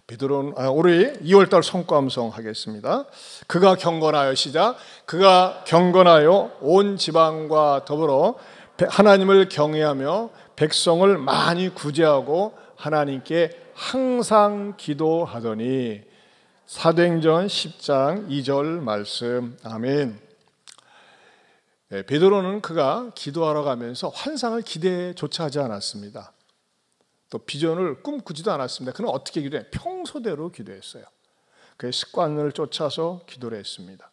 베드로는 올해 2월달 성과음성 하겠습니다. 그가 경건하여 시작. 그가 경건하여 온 지방과 더불어 하나님을 경외하며 백성을 많이 구제하고 하나님께 항상 기도하더니. 사도행전 10장 2절 말씀. 아멘. 베드로는 그가 기도하러 가면서 환상을 기대조차 하지 않았습니다. 또 비전을 꿈꾸지도 않았습니다. 그는 어떻게 기도해? 평소대로 기도했어요. 그의 습관을 쫓아서 기도를 했습니다.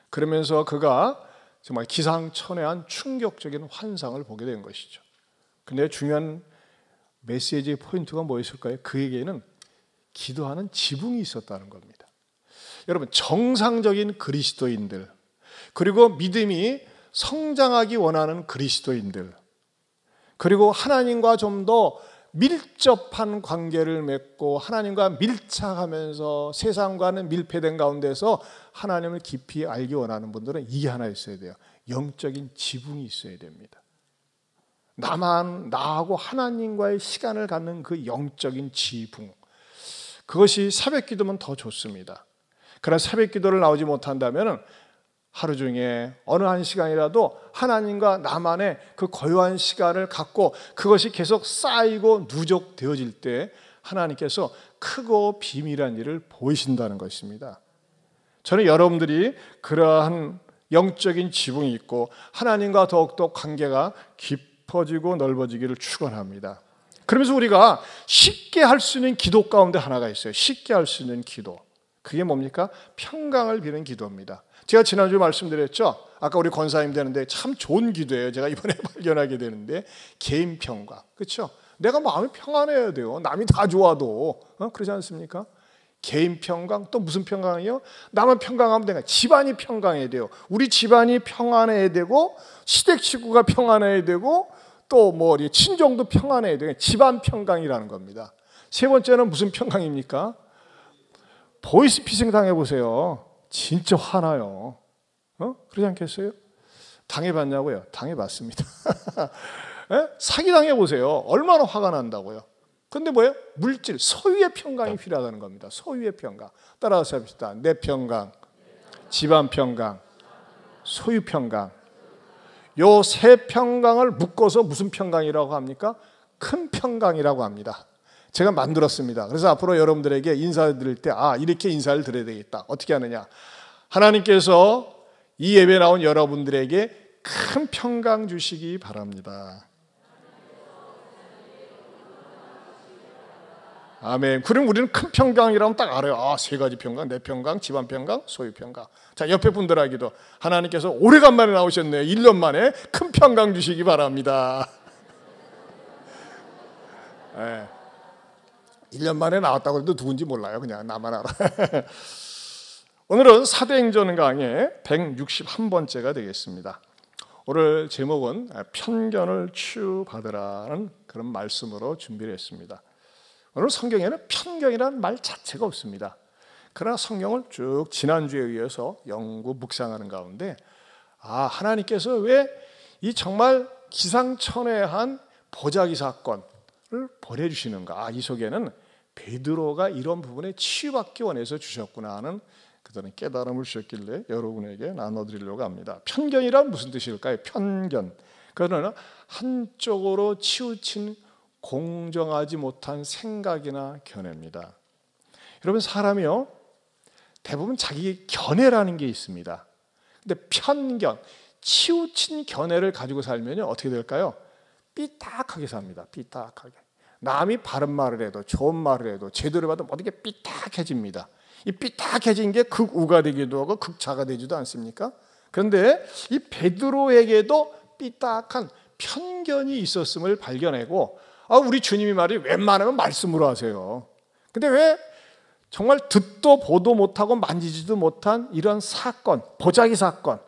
그러면서 그가 정말 기상천외한 충격적인 환상을 보게 된 것이죠. 근데 중요한 메시지의 포인트가 뭐였을까요? 그에게는 기도하는 지붕이 있었다는 겁니다. 여러분, 정상적인 그리스도인들, 그리고 믿음이 성장하기 원하는 그리스도인들, 그리고 하나님과 좀 더 밀접한 관계를 맺고 하나님과 밀착하면서 세상과는 밀폐된 가운데서 하나님을 깊이 알기 원하는 분들은 이게 하나 있어야 돼요. 영적인 지붕이 있어야 됩니다. 나하고 하나님과의 시간을 갖는 그 영적인 지붕, 그것이 새벽 기도면 더 좋습니다. 그러나 새벽 기도를 나오지 못한다면 하루 중에 어느 한 시간이라도 하나님과 나만의 그 고요한 시간을 갖고 그것이 계속 쌓이고 누적되어질 때 하나님께서 크고 비밀한 일을 보이신다는 것입니다. 저는 여러분들이 그러한 영적인 지붕이 있고 하나님과 더욱더 관계가 깊어지고 넓어지기를 축원합니다. 그러면서 우리가 쉽게 할 수 있는 기도 가운데 하나가 있어요. 쉽게 할 수 있는 기도. 그게 뭡니까? 평강을 비는 기도입니다. 제가 지난주에 말씀드렸죠. 아까 우리 권사님 되는데 참 좋은 기도예요. 제가 이번에 발견하게 되는데 개인 평강. 그렇죠? 내가 마음이 평안해야 돼요. 남이 다 좋아도. 그러지 않습니까? 개인 평강, 또 무슨 평강이요? 나만 평강하면 되나? 집안이 평강해야 돼요. 우리 집안이 평안해야 되고 시댁 식구가 평안해야 되고 또 뭐 친정도 평안해야 돼요. 집안 평강이라는 겁니다. 세 번째는 무슨 평강입니까? 보이스피싱 당해보세요. 진짜 화나요. 그러지 않겠어요? 당해봤냐고요? 당해봤습니다. 사기 당해보세요. 얼마나 화가 난다고요. 근데 뭐예요? 물질, 소유의 평강이 필요하다는 겁니다. 소유의 평강. 따라서 합시다. 내 평강, 집안 평강, 소유 평강. 요 세 평강을 묶어서 무슨 평강이라고 합니까? 큰 평강이라고 합니다. 제가 만들었습니다. 그래서 앞으로 여러분들에게 인사드릴 때 이렇게 인사를 드려야 되겠다. 어떻게 하느냐? 하나님께서 이 예배에 나온 여러분들에게 큰 평강 주시기 바랍니다. 아멘. 그럼 우리는 큰 평강이라면 딱 알아요. 세 가지 평강, 내 평강, 집안 평강, 소유 평강. 자, 옆에 분들에게도 하나님께서 오래간만에 나오셨네요. 1년 만에 큰 평강 주시기 바랍니다. 네. 1년 만에 나왔다고 해도 누군지 몰라요. 그냥 나만 알아. 오늘은 사도행전 강의 161번째가 되겠습니다. 오늘 제목은 편견을 치유받으라는 그런 말씀으로 준비를 했습니다. 오늘 성경에는 편견이라는 말 자체가 없습니다. 그러나 성경을 쭉 지난주에 이어서 연구 묵상하는 가운데 하나님께서 왜 이 정말 기상천외한 보자기 사건을 보내주시는가. 이 속에는 베드로가 이런 부분에 치유받기 원해서 주셨구나 하는 그런 깨달음을 주셨길래 여러분에게 나눠드리려고 합니다. 편견이란 무슨 뜻일까요? 편견. 그거는 한쪽으로 치우친 공정하지 못한 생각이나 견해입니다. 여러분, 사람이요 대부분 자기 견해라는 게 있습니다. 근데 편견, 치우친 견해를 가지고 살면 어떻게 될까요? 삐딱하게 삽니다. 삐딱하게. 남이 바른 말을 해도 좋은 말을 해도 제대로 봐도 모든 게 삐딱해집니다. 이 삐딱해진 게 극우가 되기도 하고 극자가 되지도 않습니까? 그런데 이 베드로에게도 삐딱한 편견이 있었음을 발견하고 우리 주님이 말이 웬만하면 말씀으로 하세요. 근데 왜 정말 듣도 보도 못하고 만지지도 못한 이런 사건, 보자기 사건,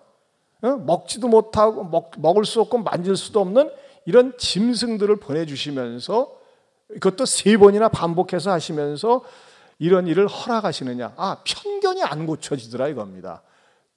먹지도 못하고 먹을 수 없고 만질 수도 없는 이런 짐승들을 보내주시면서 이것도 3번이나 반복해서 하시면서 이런 일을 허락하시느냐? 편견이 안 고쳐지더라 이겁니다.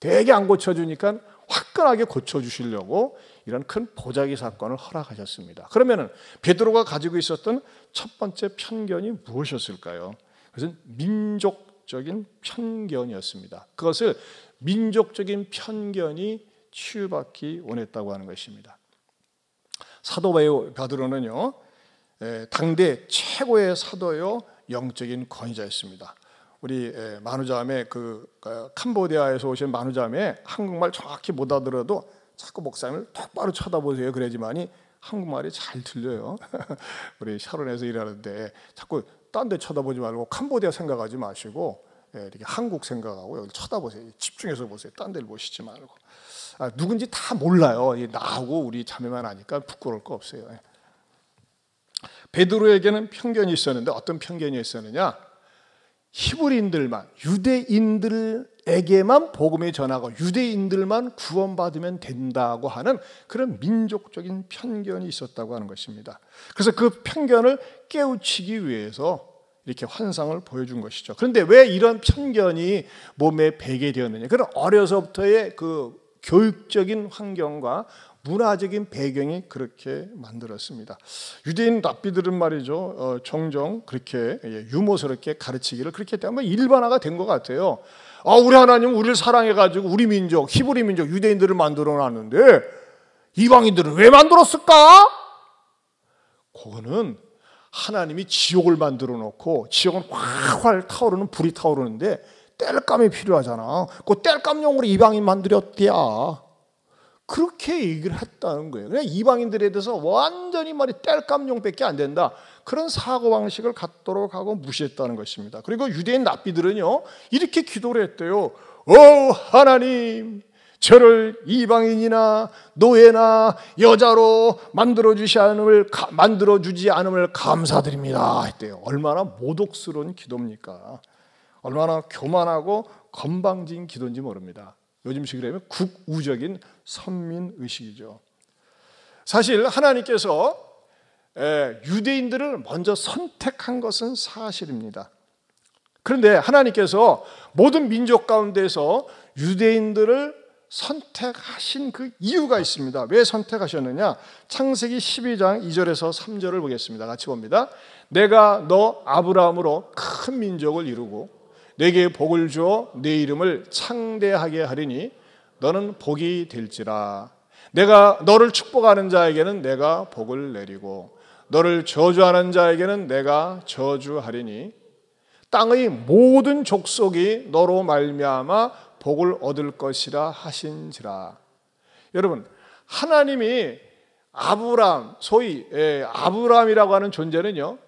되게 안 고쳐주니까 화끈하게 고쳐주시려고 이런 큰 보자기 사건을 허락하셨습니다. 그러면 베드로가 가지고 있었던 첫 번째 편견이 무엇이었을까요? 그것은 민족적인 편견이었습니다. 그것을 민족적인 편견이 치유받기 원했다고 하는 것입니다. 사도 베드로는요, 당대 최고의 사도요 영적인 권위자였습니다. 우리 만우자매 캄보디아에서 오신 만우자매 한국말 정확히 못 알아들어도 자꾸 목사님을 똑바로 쳐다보세요. 그래야지만이 한국말이 잘 들려요. 우리 샤론에서 일하는데 자꾸 딴 데 쳐다보지 말고 캄보디아 생각하지 마시고 이렇게 한국 생각하고 여기 쳐다보세요. 집중해서 보세요. 딴 데를 보시지 말고. 누군지 다 몰라요. 나하고 우리 자매만 아니까 부끄러울 거 없어요. 베드로에게는 편견이 있었는데 어떤 편견이 있었느냐? 히브리인들만, 유대인들에게만 복음이 전하고 유대인들만 구원받으면 된다고 하는 그런 민족적인 편견이 있었다고 하는 것입니다. 그래서 그 편견을 깨우치기 위해서 이렇게 환상을 보여준 것이죠. 그런데 왜 이런 편견이 몸에 배게 되었느냐? 그런 어려서부터의 그 교육적인 환경과 문화적인 배경이 그렇게 만들었습니다. 유대인 랍비들은 말이죠, 종종 그렇게 유머스럽게 가르치기를 그렇게 때문에 일반화가 된 것 같아요. 우리 하나님은 우리를 사랑해가지고 우리 민족, 히브리 민족, 유대인들을 만들어놨는데 이방인들은 왜 만들었을까? 그거는 하나님이 지옥을 만들어 놓고 지옥은 활활 타오르는 불이 타오르는데 땔감이 필요하잖아. 그 땔감용으로 이방인 만들었대야. 그렇게 얘기를 했다는 거예요. 그냥 이방인들에 대해서 완전히 땔감용밖에 안 된다. 그런 사고방식을 갖도록 하고 무시했다는 것입니다. 그리고 유대인 랍비들은요, 이렇게 기도를 했대요. 하나님, 저를 이방인이나 노예나 여자로 만들어주지 않음을 감사드립니다 했대요. 얼마나 모독스러운 기도입니까? 얼마나 교만하고 건방진 기도인지 모릅니다. 요즘 식으로 국우적인 선민의식이죠. 사실 하나님께서 유대인들을 먼저 선택한 것은 사실입니다. 그런데 하나님께서 모든 민족 가운데서 유대인들을 선택하신 그 이유가 있습니다. 왜 선택하셨느냐? 창세기 12장 2절에서 3절을 보겠습니다. 같이 봅니다. 내가 너 아브라함으로 큰 민족을 이루고 내게 복을 주어 내 이름을 창대하게 하리니 너는 복이 될지라. 내가 너를 축복하는 자에게는 내가 복을 내리고 너를 저주하는 자에게는 내가 저주하리니 땅의 모든 족속이 너로 말미암아 복을 얻을 것이라 하신지라. 여러분, 하나님이 아브라함, 소위 아브라함이라고 하는 존재는요,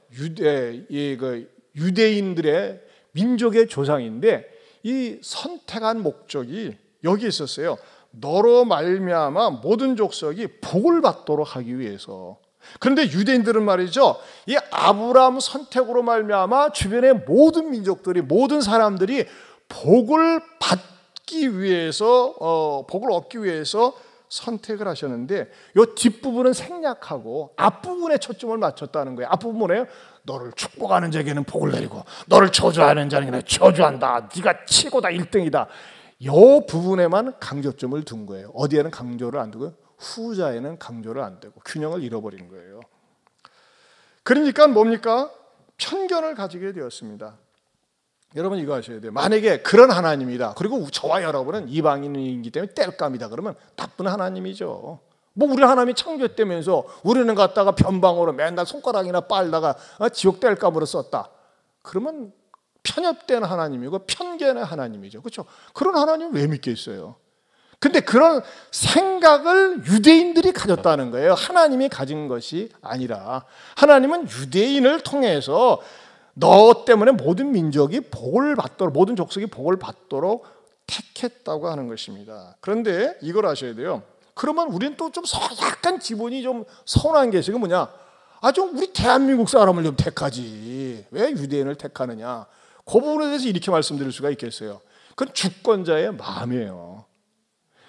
유대인들의 민족의 조상인데 이 선택한 목적이 여기 있었어요. 너로 말미암아 모든 족속이 복을 받도록 하기 위해서. 그런데 유대인들은 말이죠, 이 아브라함 선택으로 말미암아 주변의 모든 민족들이, 모든 사람들이 복을 받기 위해서, 복을 얻기 위해서 선택을 하셨는데 이 뒷부분은 생략하고 앞부분에 초점을 맞췄다는 거예요. 앞부분에 너를 축복하는 자에게는 복을 내리고 너를 저주하는 자에게는 저주한다. 네가 최고다, 1등이다. 이 부분에만 강조점을 둔 거예요. 어디에는 강조를 안 두고 후자에는 강조를 안 되고 균형을 잃어버린 거예요. 그러니까 뭡니까? 편견을 가지게 되었습니다. 여러분 이거 아셔야 돼요. 만약에 그런 하나님이다. 그리고 저와 여러분은 이방인이기 때문에 땔감이다. 그러면 나쁜 하나님이죠. 우리 하나님이 창조했다면서 우리는 갖다가 변방으로 맨날 손가락이나 빨다가 지옥 땔감으로 썼다. 그러면 편협된 하나님이고 편견의 하나님이죠. 그렇죠? 그런 하나님 왜 믿겠어요? 근데 그런 생각을 유대인들이 가졌다는 거예요. 하나님이 가진 것이 아니라 하나님은 유대인을 통해서 너 때문에 모든 민족이 복을 받도록, 모든 족속이 복을 받도록 택했다고 하는 것입니다. 그런데 이걸 아셔야 돼요. 그러면 우리는 또 좀 약간 기분이 좀 서운한 게 지금 뭐냐? 좀 우리 대한민국 사람을 좀 택하지. 왜 유대인을 택하느냐? 그 부분에 대해서 이렇게 말씀드릴 수가 있겠어요. 그건 주권자의 마음이에요.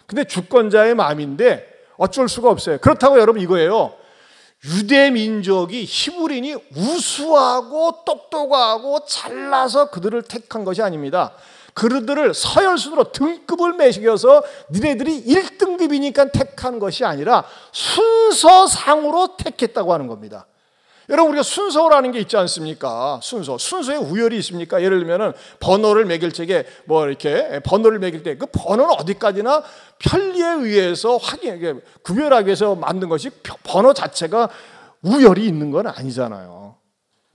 근데 주권자의 마음인데 어쩔 수가 없어요. 그렇다고 여러분 이거예요. 유대 민족이 히브리인이 우수하고 똑똑하고 잘나서 그들을 택한 것이 아닙니다. 그들을 서열순으로 등급을 매겨서 니네들이 1등급이니까 택한 것이 아니라 순서상으로 택했다고 하는 겁니다. 여러분, 우리가 순서라는 게 있지 않습니까? 순서에 우열이 있습니까? 예를 들면은 번호를 매길 적에 뭐 이렇게 번호를 매길 때 그 번호는 어디까지나 편리에 의해서 구별하기 위해서 만든 것이 번호 자체가 우열이 있는 건 아니잖아요.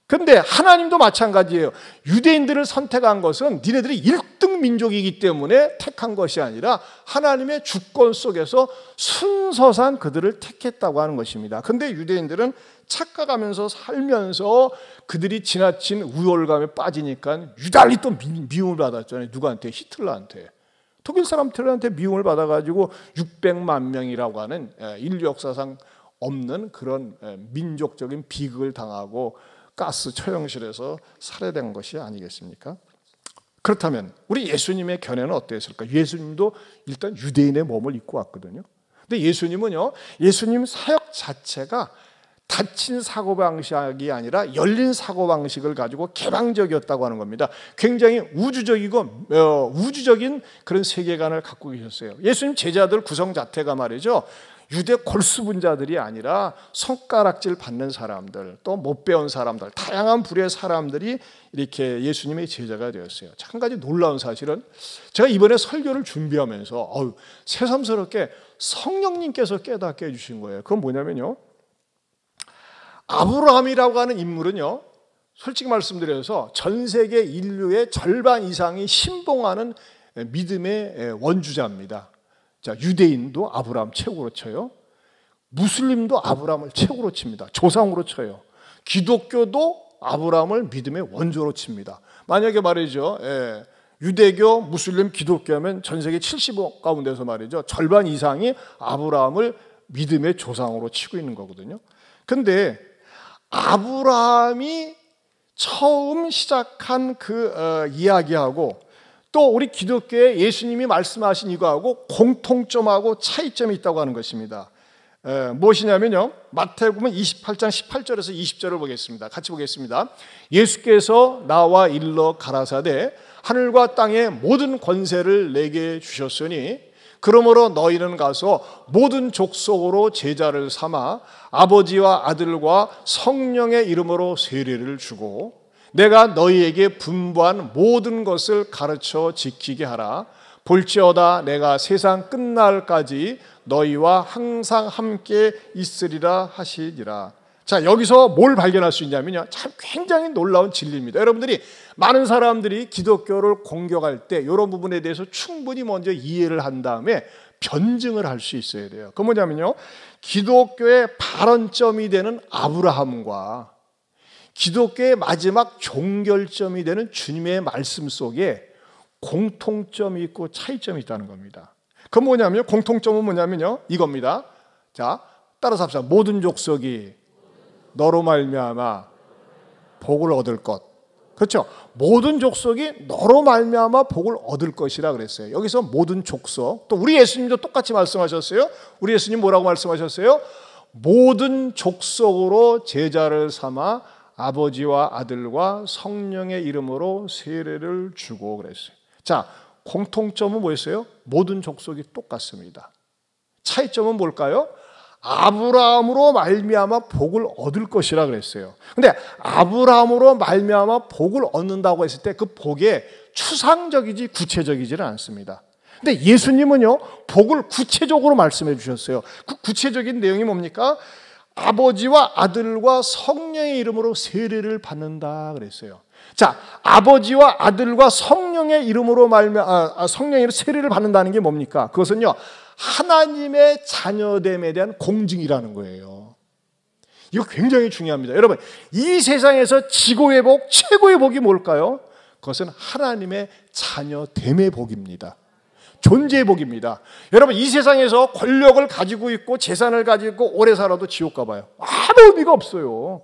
근데 하나님도 마찬가지예요. 유대인들을 선택한 것은 니네들이 1등 민족이기 때문에 택한 것이 아니라 하나님의 주권 속에서 순서상 그들을 택했다고 하는 것입니다. 근데 유대인들은 착각하면서 살면서 그들이 지나친 우월감에 빠지니까 유달리 또 미움을 받았잖아요. 누구한테? 히틀러한테. 독일 사람들한테 미움을 받아가지고 600만 명이라고 하는 인류 역사상 없는 그런 민족적인 비극을 당하고 가스 처형실에서 살해된 것이 아니겠습니까? 그렇다면 우리 예수님의 견해는 어땠을까? 예수님도 일단 유대인의 몸을 입고 왔거든요. 근데 예수님은요, 예수님 사역 자체가 닫힌 사고방식이 아니라 열린 사고방식을 가지고 개방적이었다고 하는 겁니다. 굉장히 우주적인 그런 세계관을 갖고 계셨어요. 예수님 제자들 구성 자체가 말이죠, 유대 골수분자들이 아니라 손가락질 받는 사람들, 또 못 배운 사람들, 다양한 부류의 사람들이 이렇게 예수님의 제자가 되었어요. 한 가지 놀라운 사실은 제가 이번에 설교를 준비하면서 새삼스럽게 성령님께서 깨닫게 해주신 거예요. 그건 뭐냐면요, 아브라함이라고 하는 인물은요, 솔직히 말씀드려서 전 세계 인류의 절반 이상이 신봉하는 믿음의 원주자입니다. 자, 유대인도 아브라함 최고로 쳐요. 무슬림도 아브라함을 최고로 칩니다. 조상으로 쳐요. 기독교도 아브라함을 믿음의 원조로 칩니다. 만약에 말이죠, 유대교, 무슬림, 기독교하면 전 세계 70억 가운데서 말이죠, 절반 이상이 아브라함을 믿음의 조상으로 치고 있는 거거든요. 근데 아브라함이 처음 시작한 그 이야기하고 또 우리 기독교에 예수님이 말씀하신 이거하고 공통점하고 차이점이 있다고 하는 것입니다. 무엇이냐면요, 마태복음 28장 18절에서 20절을 보겠습니다. 같이 보겠습니다. 예수께서 나와 일러 가라사대 하늘과 땅의 모든 권세를 내게 주셨으니 그러므로 너희는 가서 모든 족속으로 제자를 삼아 아버지와 아들과 성령의 이름으로 세례를 주고 내가 너희에게 분부한 모든 것을 가르쳐 지키게 하라. 볼지어다 내가 세상 끝날까지 너희와 항상 함께 있으리라 하시니라. 자, 여기서 뭘 발견할 수 있냐면요, 참 굉장히 놀라운 진리입니다. 여러분들이 많은 사람들이 기독교를 공격할 때 이런 부분에 대해서 충분히 먼저 이해를 한 다음에 변증을 할 수 있어야 돼요. 그 뭐냐면요, 기독교의 발원점이 되는 아브라함과 기독교의 마지막 종결점이 되는 주님의 말씀 속에 공통점이 있고 차이점이 있다는 겁니다. 그 뭐냐면요, 공통점은 뭐냐면요, 이겁니다. 자, 따라서 합시다. 모든 족속이 너로 말미암아 복을 얻을 것. 그렇죠? 모든 족속이 너로 말미암아 복을 얻을 것이라 그랬어요. 여기서 모든 족속, 또 우리 예수님도 똑같이 말씀하셨어요. 우리 예수님 뭐라고 말씀하셨어요? 모든 족속으로 제자를 삼아 아버지와 아들과 성령의 이름으로 세례를 주고 그랬어요. 자, 공통점은 뭐였어요? 모든 족속이 똑같습니다. 차이점은 뭘까요? 아브라함으로 말미암아 복을 얻을 것이라 그랬어요. 근데 아브라함으로 말미암아 복을 얻는다고 했을 때 그 복에 추상적이지 구체적이지는 않습니다. 근데 예수님은요, 복을 구체적으로 말씀해 주셨어요. 그 구체적인 내용이 뭡니까? 아버지와 아들과 성령의 이름으로 세례를 받는다 그랬어요. 자, 아버지와 아들과 성령의 이름으로 성령의 이름으로 세례를 받는다는 게 뭡니까? 그것은요, 하나님의 자녀됨에 대한 공증이라는 거예요. 이거 굉장히 중요합니다. 여러분, 이 세상에서 지고의 복, 최고의 복이 뭘까요? 그것은 하나님의 자녀됨의 복입니다. 존재의 복입니다. 여러분, 이 세상에서 권력을 가지고 있고 재산을 가지고 있고 오래 살아도 지옥 가봐요. 아무 의미가 없어요.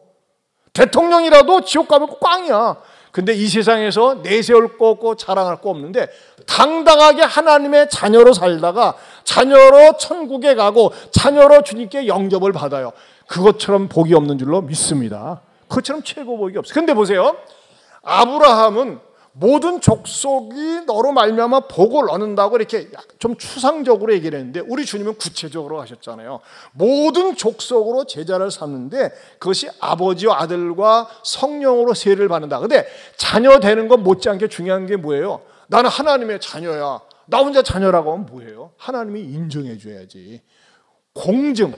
대통령이라도 지옥 가면 꽝이야. 근데 이 세상에서 내세울 거 없고 자랑할 거 없는데 당당하게 하나님의 자녀로 살다가 자녀로 천국에 가고 자녀로 주님께 영접을 받아요. 그것처럼 복이 없는 줄로 믿습니다. 그것처럼 최고 복이 없어요. 근데 보세요, 아브라함은 모든 족속이 너로 말미암아 복을 얻는다고 이렇게 좀 추상적으로 얘기를 했는데 우리 주님은 구체적으로 하셨잖아요. 모든 족속으로 제자를 삼는데 그것이 아버지와 아들과 성령으로 세례를 받는다. 근데 자녀 되는 건 못지않게 중요한 게 뭐예요? 나는 하나님의 자녀야. 나 혼자 자녀라고 하면 뭐예요? 하나님이 인정해 줘야지. 공증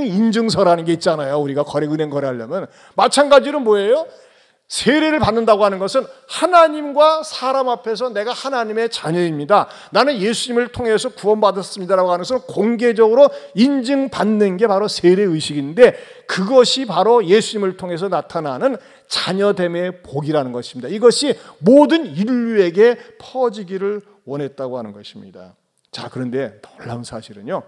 인증서라는 게 있잖아요. 우리가 은행 거래하려면. 마찬가지로 뭐예요? 세례를 받는다고 하는 것은 하나님과 사람 앞에서 내가 하나님의 자녀입니다. 나는 예수님을 통해서 구원받았습니다라고 하는 것을 공개적으로 인증받는 게 바로 세례의식인데 그것이 바로 예수님을 통해서 나타나는 자녀됨의 복이라는 것입니다. 이것이 모든 인류에게 퍼지기를 원했다고 하는 것입니다. 자, 그런데 놀라운 사실은요.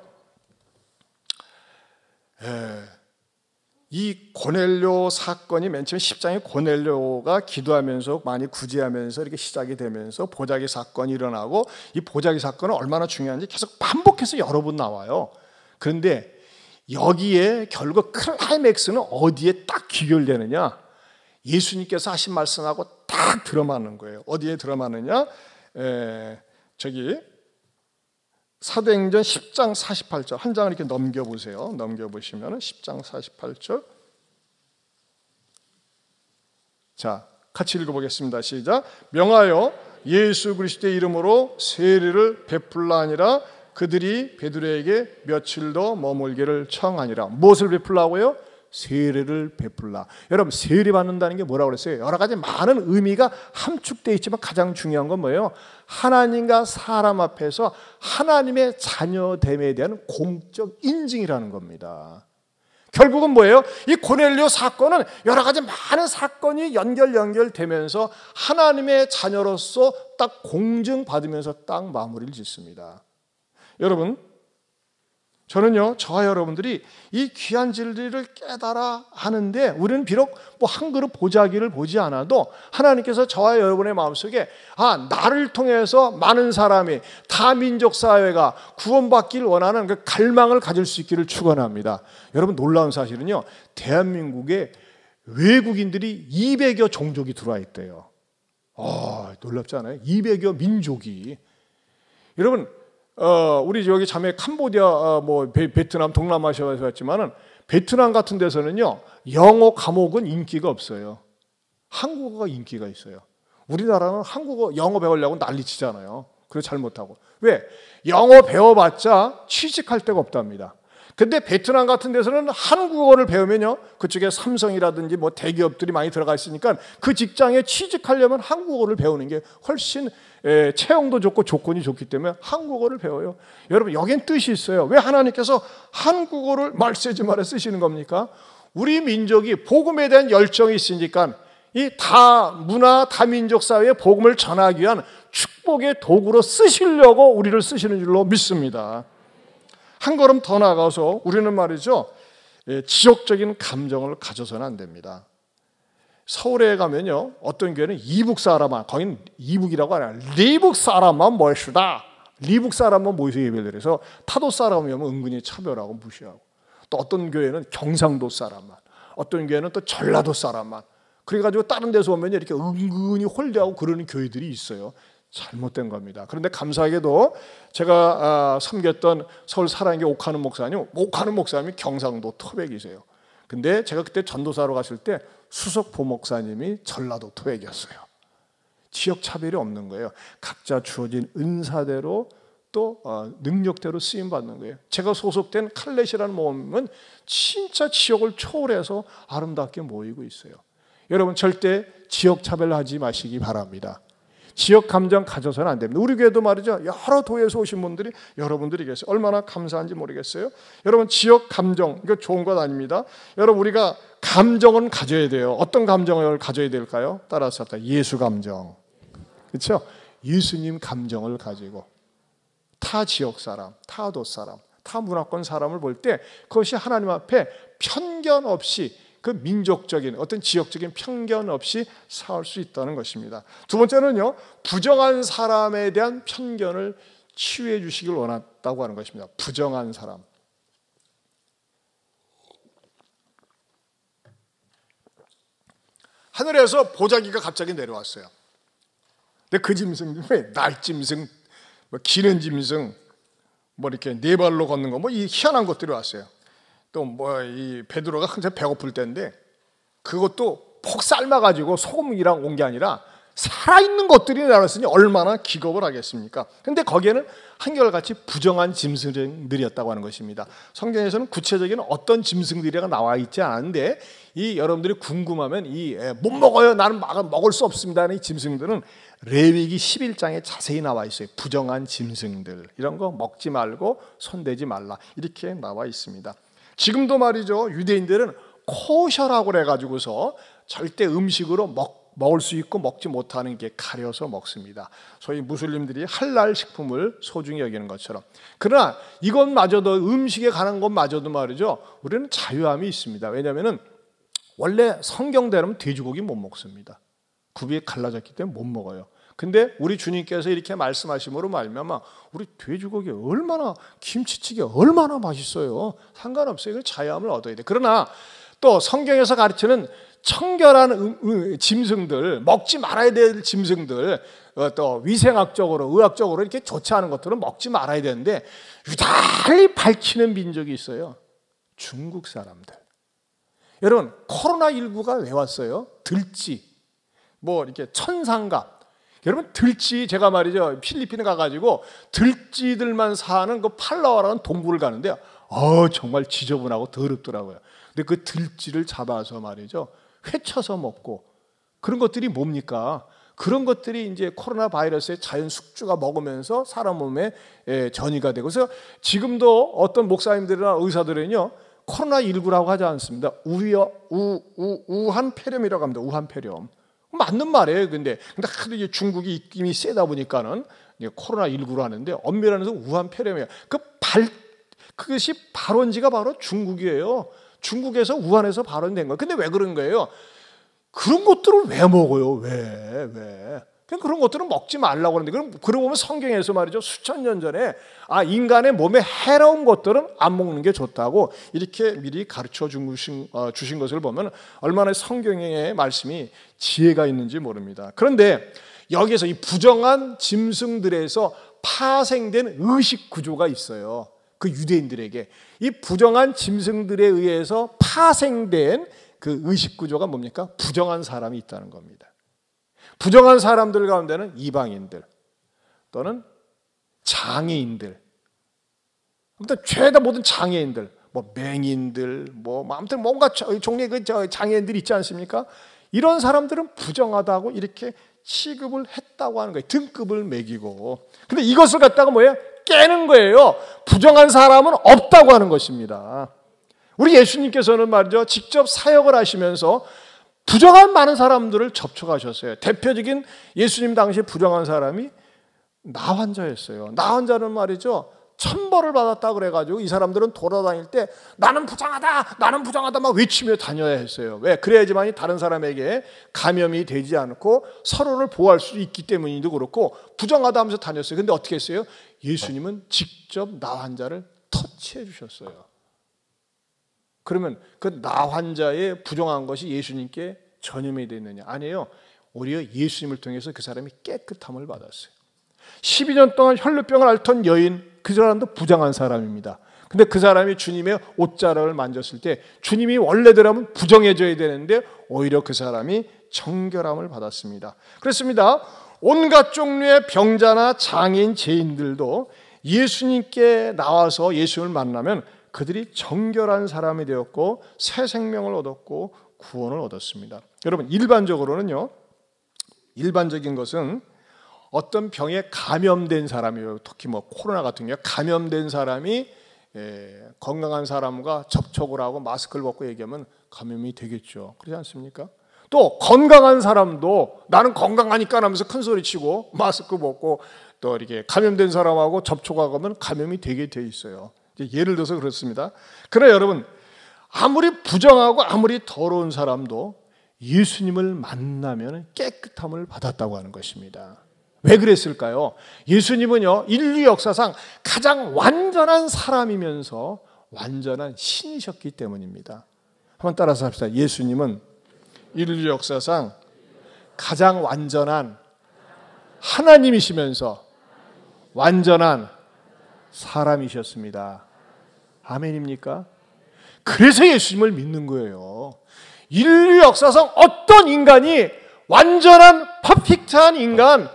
이 고넬료 사건이 맨 처음 10장에 고넬료가 기도하면서 많이 구제하면서 이렇게 시작이 되면서 보자기 사건이 일어나고 이 보자기 사건은 얼마나 중요한지 계속 반복해서 여러 번 나와요. 그런데 여기에 결국 클라이맥스는 어디에 딱 귀결되느냐? 예수님께서 하신 말씀하고 딱 들어맞는 거예요. 어디에 들어맞느냐? 저기 사도행전 10장 48절 한 장을 이렇게 넘겨보세요. 넘겨보시면 10장 48절 자, 같이 읽어보겠습니다. 시작. 명하여 예수 그리스도의 이름으로 세례를 베풀라 하니라. 그들이 베드로에게 며칠 더 머물기를 청하니라. 무엇을 베풀라고요? 세례를 베풀라. 여러분, 세례 받는다는 게 뭐라고 그랬어요? 여러 가지 많은 의미가 함축되어 있지만 가장 중요한 건 뭐예요? 하나님과 사람 앞에서 하나님의 자녀됨에 대한 공적 인증이라는 겁니다. 결국은 뭐예요? 이 고넬료 사건은 여러 가지 많은 사건이 연결되면서 하나님의 자녀로서 딱 공증받으면서 딱 마무리를 짓습니다. 여러분, 저는요, 저와 여러분들이 이 귀한 진리를 깨달아 하는데 우리는 비록 뭐 한 그릇 보자기를 보지 않아도 하나님께서 저와 여러분의 마음속에 나를 통해서 많은 사람이 다민족 사회가 구원받기를 원하는 그 갈망을 가질 수 있기를 축원합니다. 여러분, 놀라운 사실은요, 대한민국에 외국인들이 200여 종족이 들어와 있대요. 놀랍지 않아요? 200여 민족이. 여러분, 우리 여기 자매 캄보디아, 베트남, 동남아시아에서 왔지만은 베트남 같은 데서는요, 영어 과목은 인기가 없어요. 한국어가 인기가 있어요. 우리나라는 영어 배우려고 난리치잖아요. 그래서 잘 못하고. 왜? 영어 배워봤자 취직할 데가 없답니다. 근데 베트남 같은 데서는 한국어를 배우면요, 그쪽에 삼성이라든지 뭐 대기업들이 많이 들어가 있으니까 그 직장에 취직하려면 한국어를 배우는 게 훨씬 채용도 좋고 조건이 좋기 때문에 한국어를 배워요. 여러분, 여긴 뜻이 있어요. 왜 하나님께서 한국어를 말세지 말에 쓰시는 겁니까? 우리 민족이 복음에 대한 열정이 있으니까 이 다문화, 다민족 사회에 복음을 전하기 위한 축복의 도구로 쓰시려고 우리를 쓰시는 줄로 믿습니다. 한 걸음 더 나가서 우리는 말이죠, 지역적인 감정을 가져서는 안 됩니다. 서울에 가면요, 어떤 교회는 이북 사람만, 거긴 이북이라고 안 해요. 리북 사람만 모시다. 리북 사람만 모여서 예배를 해서 타도 사람이 오면 은근히 차별하고 무시하고, 또 어떤 교회는 경상도 사람만, 어떤 교회는 또 전라도 사람만, 그래가지고 다른 데서 오면 이렇게 은근히 홀대하고 그러는 교회들이 있어요. 잘못된 겁니다. 그런데 감사하게도 제가 섬겼던 서울 사랑의 옥하는 목사님이 경상도 토백이세요. 근데 제가 그때 전도사로 갔을 때 수석 보목사님이 전라도 토백이었어요. 지역 차별이 없는 거예요. 각자 주어진 은사대로 또 능력대로 쓰임 받는 거예요. 제가 소속된 칼렛이라는 모임은 진짜 지역을 초월해서 아름답게 모이고 있어요. 여러분, 절대 지역 차별하지 마시기 바랍니다. 지역 감정 가져서는 안 됩니다. 우리 교회도 말이죠, 여러 도에서 오신 분들이 여러분들이 계세요. 얼마나 감사한지 모르겠어요. 여러분, 지역 감정, 이거 좋은 것 아닙니다. 여러분, 우리가 감정은 가져야 돼요. 어떤 감정을 가져야 될까요? 따라서 합시다. 예수 감정. 그렇죠? 예수님 감정을 가지고 타 지역 사람, 타 도 사람, 타 문화권 사람을 볼 때 그것이 하나님 앞에 편견 없이, 그 민족적인 어떤 지역적인 편견 없이 살 수 있다는 것입니다. 두 번째는요, 부정한 사람에 대한 편견을 치유해 주시길 원했다고 하는 것입니다. 부정한 사람. 하늘에서 보자기가 갑자기 내려왔어요. 근데 그 짐승 중에 날짐승, 뭐 기는 짐승, 뭐 이렇게 네 발로 걷는 거, 뭐 이 희한한 것들이 왔어요. 또 뭐 이 베드로가 항상 배고플 때인데 그것도 폭 삶아가지고 소금이랑 온 게 아니라 살아있는 것들이 나왔으니 얼마나 기겁을 하겠습니까? 근데 거기에는 한결같이 부정한 짐승들이었다고 하는 것입니다. 성경에서는 구체적인 어떤 짐승들이가 나와 있지 않은데 이 여러분들이 궁금하면 이 못 먹어요, 나는 먹을 수 없습니다 이 짐승들은 레위기 11장에 자세히 나와 있어요. 부정한 짐승들, 이런 거 먹지 말고 손대지 말라, 이렇게 나와 있습니다. 지금도 말이죠, 유대인들은 코셔라고 그래가지고서 절대 음식으로 먹을 수 있고 먹지 못하는 게 가려서 먹습니다. 소위 무슬림들이 할랄 식품을 소중히 여기는 것처럼. 그러나 이것마저도, 음식에 관한 것마저도 말이죠, 우리는 자유함이 있습니다. 왜냐하면 원래 성경대로는 돼지고기 못 먹습니다. 굽이 갈라졌기 때문에 못 먹어요. 근데 우리 주님께서 이렇게 말씀하심으로 말미암아 우리 돼지고기 얼마나, 김치찌개 얼마나 맛있어요. 상관없어요. 자유함을 얻어야 돼. 그러나 또 성경에서 가르치는 청결한 짐승들, 먹지 말아야 될 짐승들, 또 위생학적으로, 의학적으로 이렇게 좋지 않은 것들은 먹지 말아야 되는데 유달리 밝히는 민족이 있어요. 중국 사람들. 여러분, 코로나19가 왜 왔어요? 들쥐, 뭐 이렇게 천상갑. 여러분, 들쥐, 제가 말이죠, 필리핀에 가가지고 들쥐들만 사는 그 팔라와라는 동굴을 가는데 정말 지저분하고 더럽더라고요. 근데 그 들쥐를 잡아서 말이죠, 회쳐서 먹고, 그런 것들이 뭡니까? 그런 것들이 이제 코로나 바이러스의 자연 숙주가 먹으면서 사람 몸에 전이가 되고, 그래서 지금도 어떤 목사님들이나 의사들은요, 코로나19라고 하지 않습니다. 우한 폐렴이라고 합니다. 우한 폐렴. 맞는 말이에요. 근데 하도 이제 중국이 입김이 세다 보니까는 코로나19로 하는데 엄밀한 의미에서 우한 폐렴이에요. 그것이 발원지가 바로 중국이에요. 중국에서 우한에서 발원된 거예요. 근데 왜 그런 거예요? 그런 것들을 왜 먹어요? 왜? 그런 것들은 먹지 말라고 하는데, 그러고 보면 성경에서 말이죠, 수천 년 전에 인간의 몸에 해로운 것들은 안 먹는 게 좋다고 이렇게 미리 가르쳐 주신 것을 보면 얼마나 성경의 말씀이 지혜가 있는지 모릅니다. 그런데 여기에서 이 부정한 짐승들에서 파생된 의식 구조가 있어요. 그 유대인들에게 이 부정한 짐승들에 의해서 파생된 그 의식 구조가 뭡니까? 부정한 사람이 있다는 겁니다. 부정한 사람들 가운데는 이방인들 또는 장애인들, 아무튼 죄다 모든 장애인들, 뭐 맹인들, 뭐 아무튼 뭔가 종류의 그 장애인들이 있지 않습니까? 이런 사람들은 부정하다고 이렇게 취급을 했다고 하는 거예요. 등급을 매기고. 근데 이것을 갖다가 뭐예요? 깨는 거예요. 부정한 사람은 없다고 하는 것입니다. 우리 예수님께서는 말이죠, 직접 사역을 하시면서 부정한 많은 사람들을 접촉하셨어요. 대표적인 예수님 당시에 부정한 사람이 나환자였어요. 나환자는 말이죠, 천벌을 받았다 그래가지고 이 사람들은 돌아다닐 때 나는 부정하다 막 외치며 다녀야 했어요. 왜? 그래야지만이 다른 사람에게 감염이 되지 않고 서로를 보호할 수 있기 때문이도 그렇고 부정하다 하면서 다녔어요. 근데 어떻게 했어요? 예수님은 직접 나환자를 터치해 주셨어요. 그러면 그 나환자의 부정한 것이 예수님께 전염이 됐느냐? 아니에요. 오히려 예수님을 통해서 그 사람이 깨끗함을 받았어요. 12년 동안 혈루병을 앓던 여인, 그 사람도 부정한 사람입니다. 근데 그 사람이 주님의 옷자락을 만졌을 때 주님이 원래대로라면 부정해져야 되는데 오히려 그 사람이 정결함을 받았습니다. 그렇습니다. 온갖 종류의 병자나 장애인, 죄인들도 예수님께 나와서 예수님을 만나면 그들이 정결한 사람이 되었고 새 생명을 얻었고 구원을 얻었습니다. 여러분, 일반적으로는요, 일반적인 것은 어떤 병에 감염된 사람이요, 특히 뭐 코로나 같은 경우 감염된 사람이 건강한 사람과 접촉을 하고 마스크를 벗고 얘기하면 감염이 되겠죠. 그렇지 않습니까? 또 건강한 사람도 나는 건강하니까 하면서 큰 소리 치고 마스크 벗고 또 이렇게 감염된 사람하고 접촉하고 하면 감염이 되게 돼 있어요. 예를 들어서 그렇습니다. 그러나 여러분, 아무리 부정하고 아무리 더러운 사람도 예수님을 만나면 깨끗함을 받았다고 하는 것입니다. 왜 그랬을까요? 예수님은요, 인류 역사상 가장 완전한 사람이면서 완전한 신이셨기 때문입니다. 한번 따라서 합시다. 예수님은 인류 역사상 가장 완전한 하나님이시면서 완전한 사람이셨습니다. 아멘입니까? 그래서 예수님을 믿는 거예요. 인류 역사상 어떤 인간이 완전한 퍼펙트한 인간,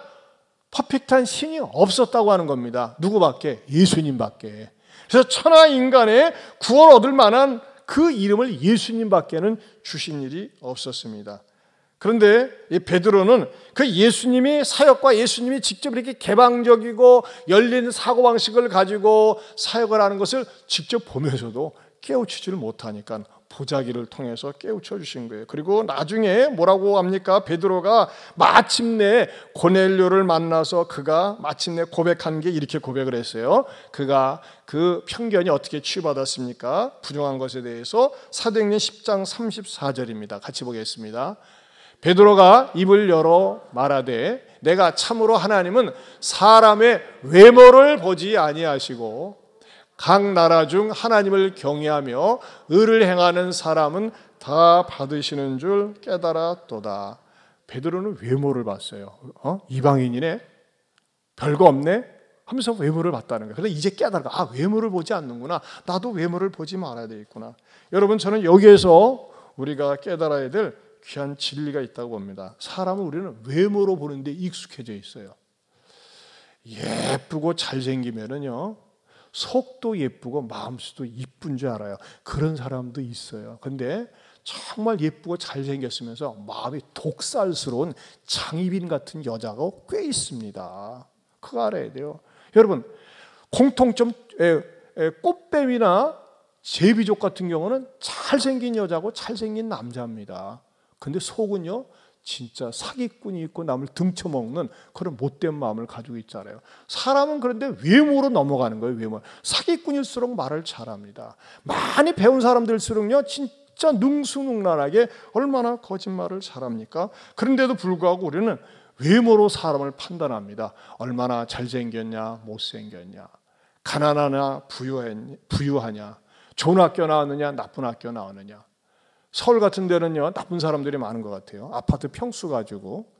퍼펙트한 신이 없었다고 하는 겁니다. 누구밖에? 예수님밖에. 그래서 천하 인간의 구원 얻을 만한 그 이름을 예수님밖에는 주신 일이 없었습니다. 그런데 이 베드로는 그 예수님이 사역과 예수님이 직접 이렇게 개방적이고 열린 사고방식을 가지고 사역을 하는 것을 직접 보면서도 깨우치지를 못하니까 보자기를 통해서 깨우쳐 주신 거예요. 그리고 나중에 뭐라고 합니까? 베드로가 마침내 고넬료를 만나서 그가 마침내 고백한 게 이렇게 고백을 했어요. 그가 그 편견이 어떻게 치유받았습니까? 부정한 것에 대해서 사도행전 10장 34절입니다. 같이 보겠습니다. 베드로가 입을 열어 말하되 내가 참으로 하나님은 사람의 외모를 보지 아니하시고 각 나라 중 하나님을 경외하며 의를 행하는 사람은 다 받으시는 줄 깨달았도다. 베드로는 외모를 봤어요. 이방인이네? 별거 없네? 하면서 외모를 봤다는 거예요. 그래서 이제 깨달아. 외모를 보지 않는구나. 나도 외모를 보지 말아야 되겠구나. 여러분, 저는 여기에서 우리가 깨달아야 될 귀한 진리가 있다고 봅니다. 사람은 우리는 외모로 보는데 익숙해져 있어요. 예쁘고 잘생기면은요, 속도 예쁘고 마음수도 이쁜 줄 알아요. 그런 사람도 있어요. 근데 정말 예쁘고 잘생겼으면서 마음이 독살스러운 장희빈 같은 여자가 꽤 있습니다. 그거 알아야 돼요. 여러분, 공통점, 꽃뱀이나 제비족 같은 경우는 잘생긴 여자고 잘생긴 남자입니다. 근데 속은요, 진짜 사기꾼이 있고 남을 등쳐먹는 그런 못된 마음을 가지고 있잖아요. 사람은 그런데 외모로 넘어가는 거예요. 외모. 사기꾼일수록 말을 잘합니다. 많이 배운 사람들일수록요, 진짜 능수능란하게 얼마나 거짓말을 잘합니까? 그런데도 불구하고 우리는 외모로 사람을 판단합니다. 얼마나 잘생겼냐, 못생겼냐, 가난하냐, 부유하냐, 좋은 학교 나왔느냐, 나쁜 학교 나왔느냐. 서울 같은 데는요, 나쁜 사람들이 많은 것 같아요. 아파트 평수 가지고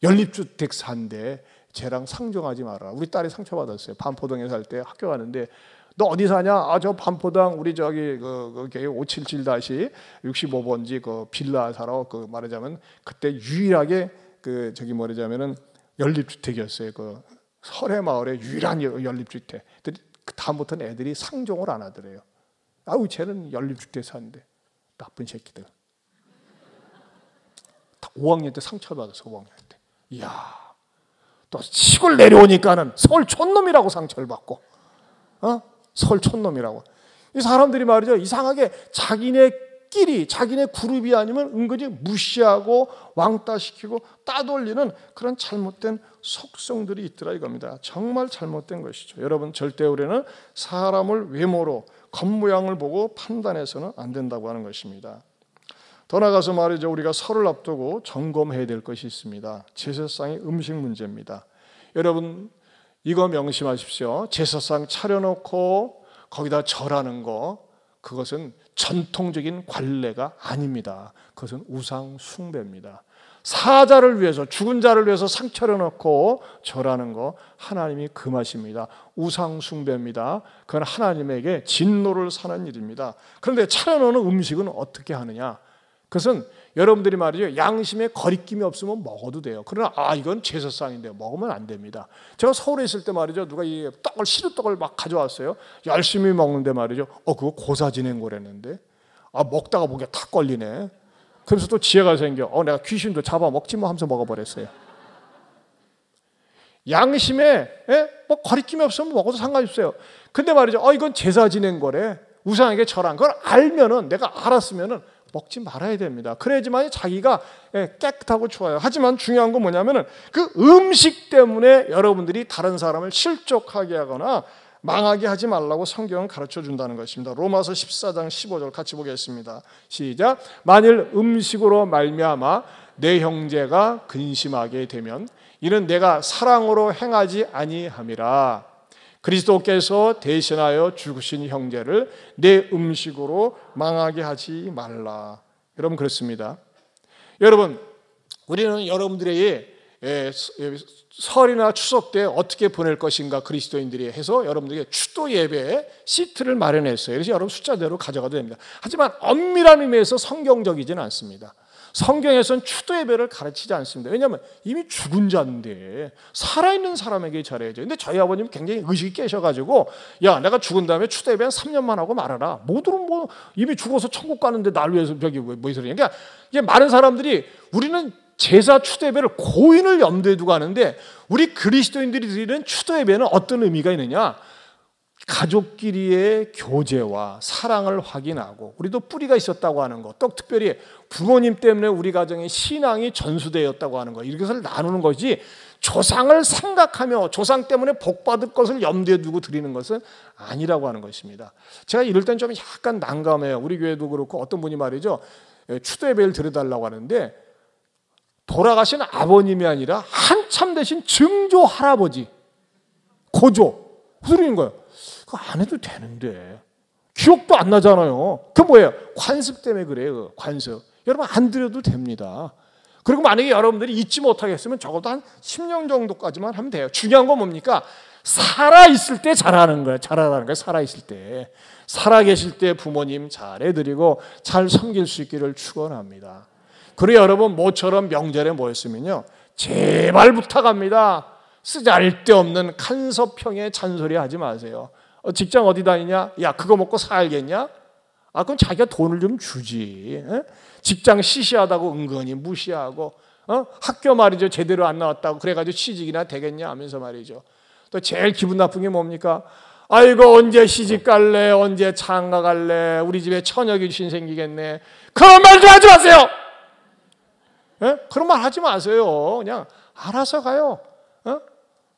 연립주택 산데 쟤랑 상종하지 마라. 우리 딸이 상처받았어요. 반포동에 살 때 학교 가는데 너 어디 사냐? 저 반포동 우리 저기 577-65번지 그 빌라 살아. 그 말하자면 그때 유일하게 그 저기 말하자면은 연립주택이었어요. 그 설해 마을의 유일한 연립주택. 다음부터는 애들이 상종을 안 하더래요. 아우 쟤는 연립주택 사는데. 나쁜 새끼들. 5학년 때 상처받았어. 5학년 때. 이야, 또 시골 내려오니까는 서울 촌놈이라고 상처를 받고, 서울 촌놈이라고. 이 사람들이 말이죠, 이상하게 자기네끼리, 자기네 그룹이 아니면 은근히 무시하고 왕따시키고 따돌리는 그런 잘못된 속성들이 있더라 이겁니다. 정말 잘못된 것이죠. 여러분, 절대 우리는 사람을 외모로 겉모양을 보고 판단해서는 안 된다고 하는 것입니다. 더 나아가서 말이죠, 우리가 설을 앞두고 점검해야 될 것이 있습니다. 제사상의 음식 문제입니다. 여러분, 이거 명심하십시오. 제사상 차려놓고 거기다 절하는 거, 그것은 전통적인 관례가 아닙니다. 그것은 우상 숭배입니다. 사자를 위해서, 죽은 자를 위해서 상 차려놓고 절하는 거 하나님이 금하십니다. 우상 숭배입니다. 그건 하나님에게 진노를 사는 일입니다. 그런데 차려놓는 음식은 어떻게 하느냐? 그것은 여러분들이 말이죠, 양심에 거리낌이 없으면 먹어도 돼요. 그러나 이건 제사상인데 먹으면 안 됩니다. 제가 서울에 있을 때 말이죠, 누가 이 떡을, 시루떡을 막 가져왔어요. 열심히 먹는데 말이죠, 그거 고사 지낸 거랬는데 먹다가 목에 탁 걸리네. 그래서 또 지혜가 생겨. 내가 귀신도 잡아먹지 뭐 하면서 먹어버렸어요. 양심에 뭐 거리낌이 없으면 먹어도 상관이 없어요. 근데 말이죠, 이건 제사 지낸 거래. 우상에게 절한 걸 알면은, 내가 알았으면은 먹지 말아야 됩니다. 그래야지만 자기가 깨끗하고 좋아요. 하지만 중요한 건 뭐냐면은 그 음식 때문에 여러분들이 다른 사람을 실족하게 하거나 망하게 하지 말라고 성경은 가르쳐 준다는 것입니다. 로마서 14장 15절 같이 보겠습니다. 시작. 만일 음식으로 말미암아 내 형제가 근심하게 되면 이는 내가 사랑으로 행하지 아니함이라. 그리스도께서 대신하여 죽으신 형제를 내 음식으로 망하게 하지 말라. 여러분, 그렇습니다. 여러분, 우리는 여러분들에게 설이나 추석 때 어떻게 보낼 것인가 그리스도인들이 해서 여러분들에게 추도 예배 시트를 마련했어요. 그래서 여러분 숫자대로 가져가도 됩니다. 하지만 엄밀한 의미에서 성경적이지는 않습니다. 성경에서는 추도 예배를 가르치지 않습니다. 왜냐하면 이미 죽은 자인데 살아있는 사람에게 잘해야죠. 근데 저희 아버님 굉장히 의식이 깨셔가지고 야 내가 죽은 다음에 추도 예배 한 3년만 하고 말아라. 모두는 뭐 이미 죽어서 천국 가는데 날 위해서 저기 뭐 이 소리냐. 그러니까 이게 많은 사람들이 우리는 제사 추도 예배를 고인을 염두에 두고 하는데 우리 그리스도인들이 드리는 추도 예배는 어떤 의미가 있느냐? 가족끼리의 교제와 사랑을 확인하고 우리도 뿌리가 있었다고 하는 것, 또 특별히 부모님 때문에 우리 가정의 신앙이 전수되었다고 하는 것, 이것을 나누는 것이 조상을 생각하며 조상 때문에 복받을 것을 염두에 두고 드리는 것은 아니라고 하는 것입니다. 제가 이럴 땐 좀 약간 난감해요. 우리 교회도 그렇고 어떤 분이 말이죠, 추도 예배를 드려달라고 하는데 돌아가신 아버님이 아니라 한참 되신 증조 할아버지, 고조 드리는 거예요. 그거 안 해도 되는데 기억도 안 나잖아요. 그 뭐예요? 관습 때문에 그래요. 관습. 여러분 안 드려도 됩니다. 그리고 만약에 여러분들이 잊지 못하겠으면 적어도 한 10년 정도까지만 하면 돼요. 중요한 건 뭡니까? 살아있을 때 잘하는 거예요. 잘하라는 거예요. 살아있을 때. 살아계실 때 부모님 잘해드리고 잘 섬길 수 있기를 축원합니다. 그리고 여러분 모처럼 명절에 모였으면요, 제발 부탁합니다. 쓰잘데없는 간섭형의 잔소리 하지 마세요. 직장 어디 다니냐? 야 그거 먹고 살겠냐? 아 그럼 자기가 돈을 좀 주지. 직장 시시하다고 은근히 무시하고 학교 말이죠 제대로 안 나왔다고 그래가지고 취직이나 되겠냐 하면서 말이죠. 또 제일 기분 나쁜 게 뭡니까? 아이고 언제 시집 갈래? 언제 장가 갈래? 우리 집에 처녀 귀신 생기겠네. 그런 말 좀 하지 마세요. 그런 말 하지 마세요. 그냥 알아서 가요.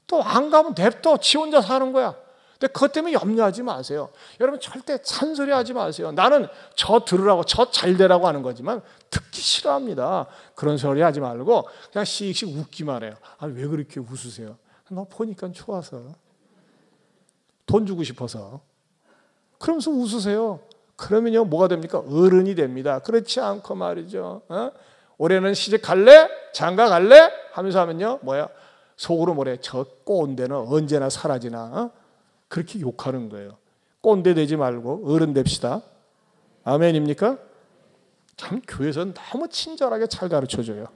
또 안 가면 냅둬. 지 혼자 사는 거야. 근데 그것 때문에 염려하지 마세요. 여러분 절대 잔소리 하지 마세요. 나는 저 들으라고 저 잘되라고 하는 거지만 듣기 싫어합니다. 그런 소리 하지 말고 그냥 씩씩 웃기만 해요. 아, 왜 그렇게 웃으세요? 너 보니까 좋아서. 돈 주고 싶어서. 그러면서 웃으세요. 그러면요 뭐가 됩니까? 어른이 됩니다. 그렇지 않고 말이죠. 올해는 시집 갈래? 장가 갈래? 하면서 하면요 뭐야? 속으로 뭐래? 저 꼰대는 언제나 사라지나? 그렇게 욕하는 거예요. 꼰대 되지 말고 어른 됩시다. 아멘입니까? 참 교회에서는 너무 친절하게 잘 가르쳐줘요.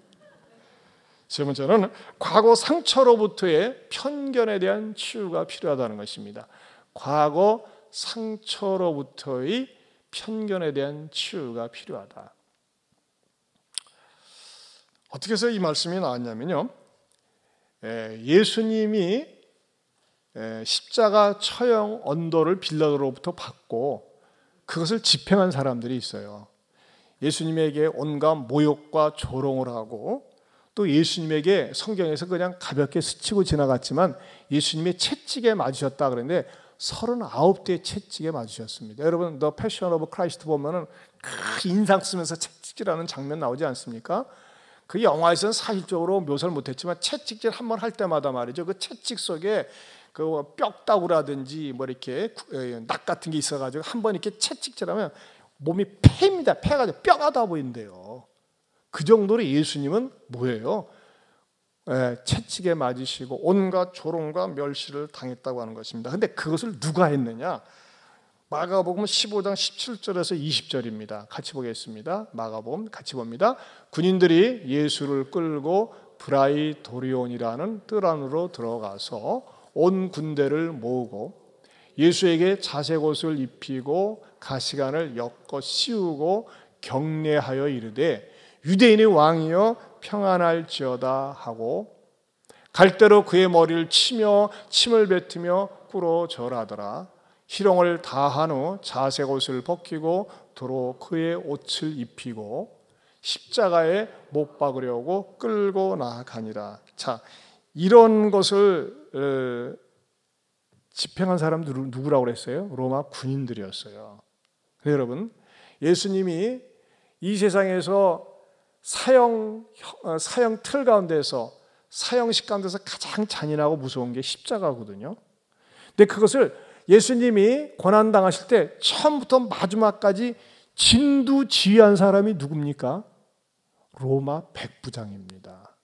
세 번째는 과거 상처로부터의 편견에 대한 치유가 필요하다는 것입니다. 과거 상처로부터의 편견에 대한 치유가 필요하다. 어떻게 해서 이 말씀이 나왔냐면요, 예수님이 십자가 처형 언도를 빌라도로부터 받고 그것을 집행한 사람들이 있어요. 예수님에게 온갖 모욕과 조롱을 하고 또 예수님에게 성경에서 그냥 가볍게 스치고 지나갔지만 예수님의 채찍에 맞으셨다 그랬는데 39대의 채찍에 맞으셨습니다. 여러분 The Passion of Christ 보면은 인상 쓰면서 채찍질하는 장면 나오지 않습니까? 그 영화에서는 사실적으로 묘사를 못했지만 채찍질 한번 할 때마다 말이죠, 그 채찍 속에 그 뼈다구라든지 뭐 이렇게 낙 같은 게 있어가지고 한번 이렇게 채찍질하면 몸이 폐입니다. 폐가 뼈가 다 보인대요. 그 정도로 예수님은 뭐예요? 채찍에 맞으시고 온갖 조롱과 멸시를 당했다고 하는 것입니다. 그런데 그것을 누가 했느냐? 마가복음 15장 17절에서 20절입니다. 같이 보겠습니다. 마가복음 같이 봅니다. 군인들이 예수를 끌고 브라이도리온이라는 뜰 안으로 들어가서 온 군대를 모으고 예수에게 자색 옷을 입히고 가시관을 엮어 씌우고 경례하여 이르되 유대인의 왕이여 평안할지어다 하고 갈대로 그의 머리를 치며 침을 뱉으며 꿇어 절하더라. 희롱을 다한 후 자색 옷을 벗기고 도로 그의 옷을 입히고 십자가에 못 박으려고 끌고 나가니라. 자, 이런 것을 집행한 사람들은 누구라고 그랬어요? 로마 군인들이었어요. 여러분, 예수님이 이 세상에서 사형 틀 가운데서 사형식 가운데서 가장 잔인하고 무서운 게 십자가거든요. 근데 그것을 예수님이 고난당하실 때 처음부터 마지막까지 진두지휘한 사람이 누굽니까? 로마 백부장입니다.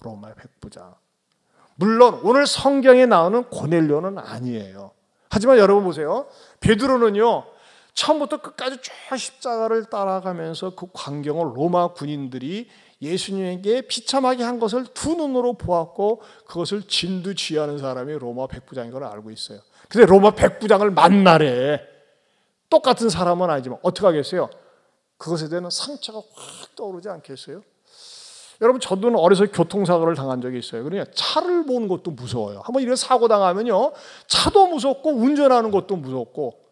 로마의 백부장. 물론 오늘 성경에 나오는 고넬료는 아니에요. 하지만 여러분 보세요. 베드로는요, 처음부터 끝까지 쭉 십자가를 따라가면서 그 광경을 로마 군인들이 예수님에게 비참하게 한 것을 두 눈으로 보았고 그것을 진두지휘하는 사람이 로마 백부장인 걸 알고 있어요. 근데 로마 백부장을 만나래. 똑같은 사람은 아니지만 어떻게 하겠어요? 그것에 대한 상처가 확 떠오르지 않겠어요? 여러분, 저도 어려서 교통사고를 당한 적이 있어요. 그러니까 차를 보는 것도 무서워요. 한번 이런 사고 당하면요, 차도 무섭고 운전하는 것도 무섭고.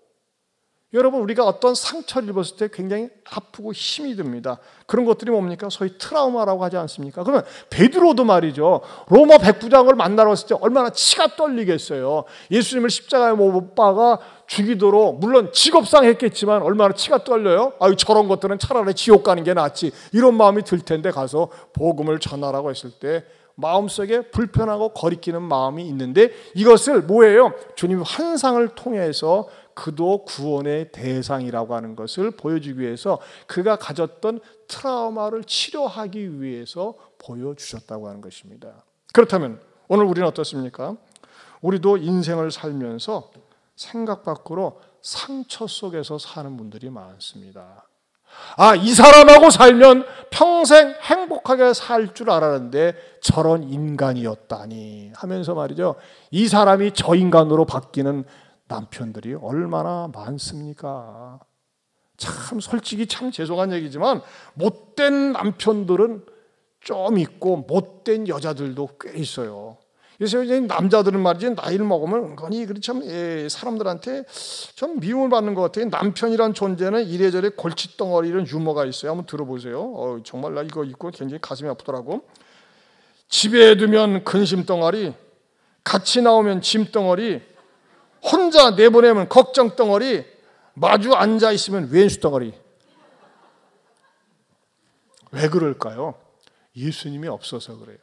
여러분, 우리가 어떤 상처를 입었을 때 굉장히 아프고 힘이 듭니다. 그런 것들이 뭡니까? 소위 트라우마라고 하지 않습니까? 그러면 베드로도 말이죠, 로마 백부장을 만나러 갔을 때 얼마나 치가 떨리겠어요. 예수님을 십자가에 못 박아 죽이도록, 물론 직업상 했겠지만 얼마나 치가 떨려요. 아유, 저런 것들은 차라리 지옥 가는 게 낫지, 이런 마음이 들 텐데 가서 복음을 전하라고 했을 때 마음속에 불편하고 거리끼는 마음이 있는데, 이것을 뭐예요? 주님 환상을 통해서 그도 구원의 대상이라고 하는 것을 보여주기 위해서 그가 가졌던 트라우마를 치료하기 위해서 보여주셨다고 하는 것입니다. 그렇다면 오늘 우리는 어떻습니까? 우리도 인생을 살면서 생각 밖으로 상처 속에서 사는 분들이 많습니다. 아, 이 사람하고 살면 평생 행복하게 살 줄 알았는데 저런 인간이었다니 하면서 말이죠, 이 사람이 저 인간으로 바뀌는 남편들이 얼마나 많습니까? 참 솔직히 참 죄송한 얘기지만 못된 남편들은 좀 있고 못된 여자들도 꽤 있어요. 그래서 이제 남자들은 말이지 나이를 먹으면 은근히 참 사람들한테 좀 미움을 받는 것 같아요. 남편이란 존재는 이래저래 골칫덩어리 이런 유머가 있어요. 한번 들어보세요. 정말 나 이거 읽고 굉장히 가슴이 아프더라고. 집에 두면 근심덩어리, 같이 나오면 짐덩어리, 혼자 내보내면 걱정덩어리, 마주 앉아있으면 왼수덩어리. 왜 그럴까요? 예수님이 없어서 그래요.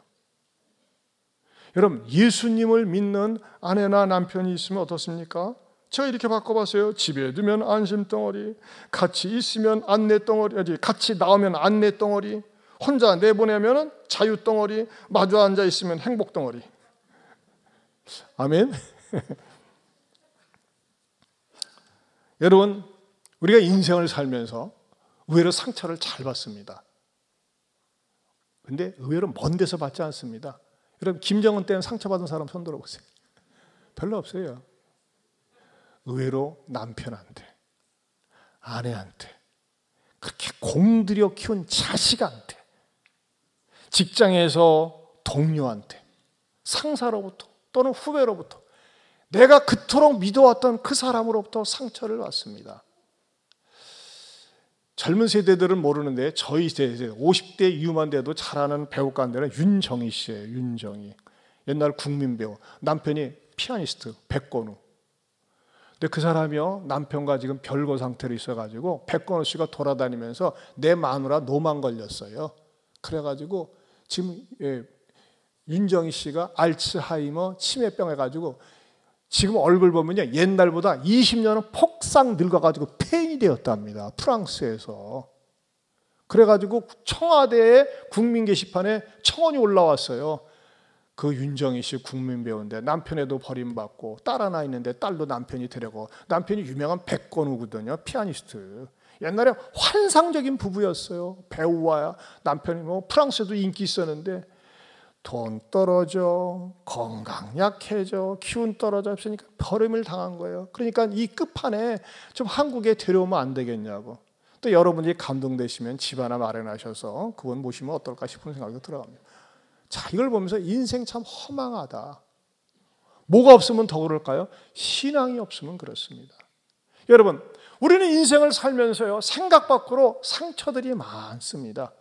여러분, 예수님을 믿는 아내나 남편이 있으면 어떻습니까? 제가 이렇게 바꿔봤어요. 집에 두면 안심덩어리, 같이 있으면 안내덩어리, 같이 나오면 안내덩어리, 혼자 내보내면 자유덩어리, 마주 앉아있으면 행복덩어리. 아멘. 여러분, 우리가 인생을 살면서 의외로 상처를 잘 받습니다. 근데 의외로 먼 데서 받지 않습니다. 여러분, 김정은 때는 상처받은 사람 손 들어보세요. 별로 없어요. 의외로 남편한테, 아내한테, 그렇게 공들여 키운 자식한테, 직장에서 동료한테, 상사로부터 또는 후배로부터, 내가 그토록 믿어왔던 그 사람으로부터 상처를 받습니다. 젊은 세대들은 모르는데 저희 세대 50대 이후만 돼도 잘 아는 배우가인데는 윤정희 씨예요. 윤정희. 옛날 국민 배우. 남편이 피아니스트 백건우. 근데 그 사람이요, 남편과 지금 별거 상태로 있어가지고 백건우 씨가 돌아다니면서 내 마누라 노만 걸렸어요. 그래가지고 지금 윤정희 씨가 알츠하이머 치매병 해가지고 지금 얼굴 보면요, 옛날보다 20년은 폭삭 늙어가지고 폐인이 되었답니다. 프랑스에서. 그래가지고 청와대의 국민 게시판에 청원이 올라왔어요. 그 윤정희 씨 국민 배우인데 남편에도 버림받고 딸 하나 있는데 딸도 남편이 되려고. 남편이 유명한 백건우거든요. 피아니스트. 옛날에 환상적인 부부였어요. 배우와 남편이 프랑스에도 인기 있었는데 돈 떨어져, 건강 약해져, 기운 떨어져 없으니까 버림을 당한 거예요. 그러니까 이 끝판에 좀 한국에 데려오면 안 되겠냐고. 또 여러분이 감동되시면 집 하나 마련하셔서 그분 모시면 어떨까 싶은 생각이 들어갑니다. 자, 이걸 보면서 인생 참 허망하다. 뭐가 없으면 더 그럴까요? 신앙이 없으면 그렇습니다. 여러분, 우리는 인생을 살면서요, 생각 밖으로 상처들이 많습니다.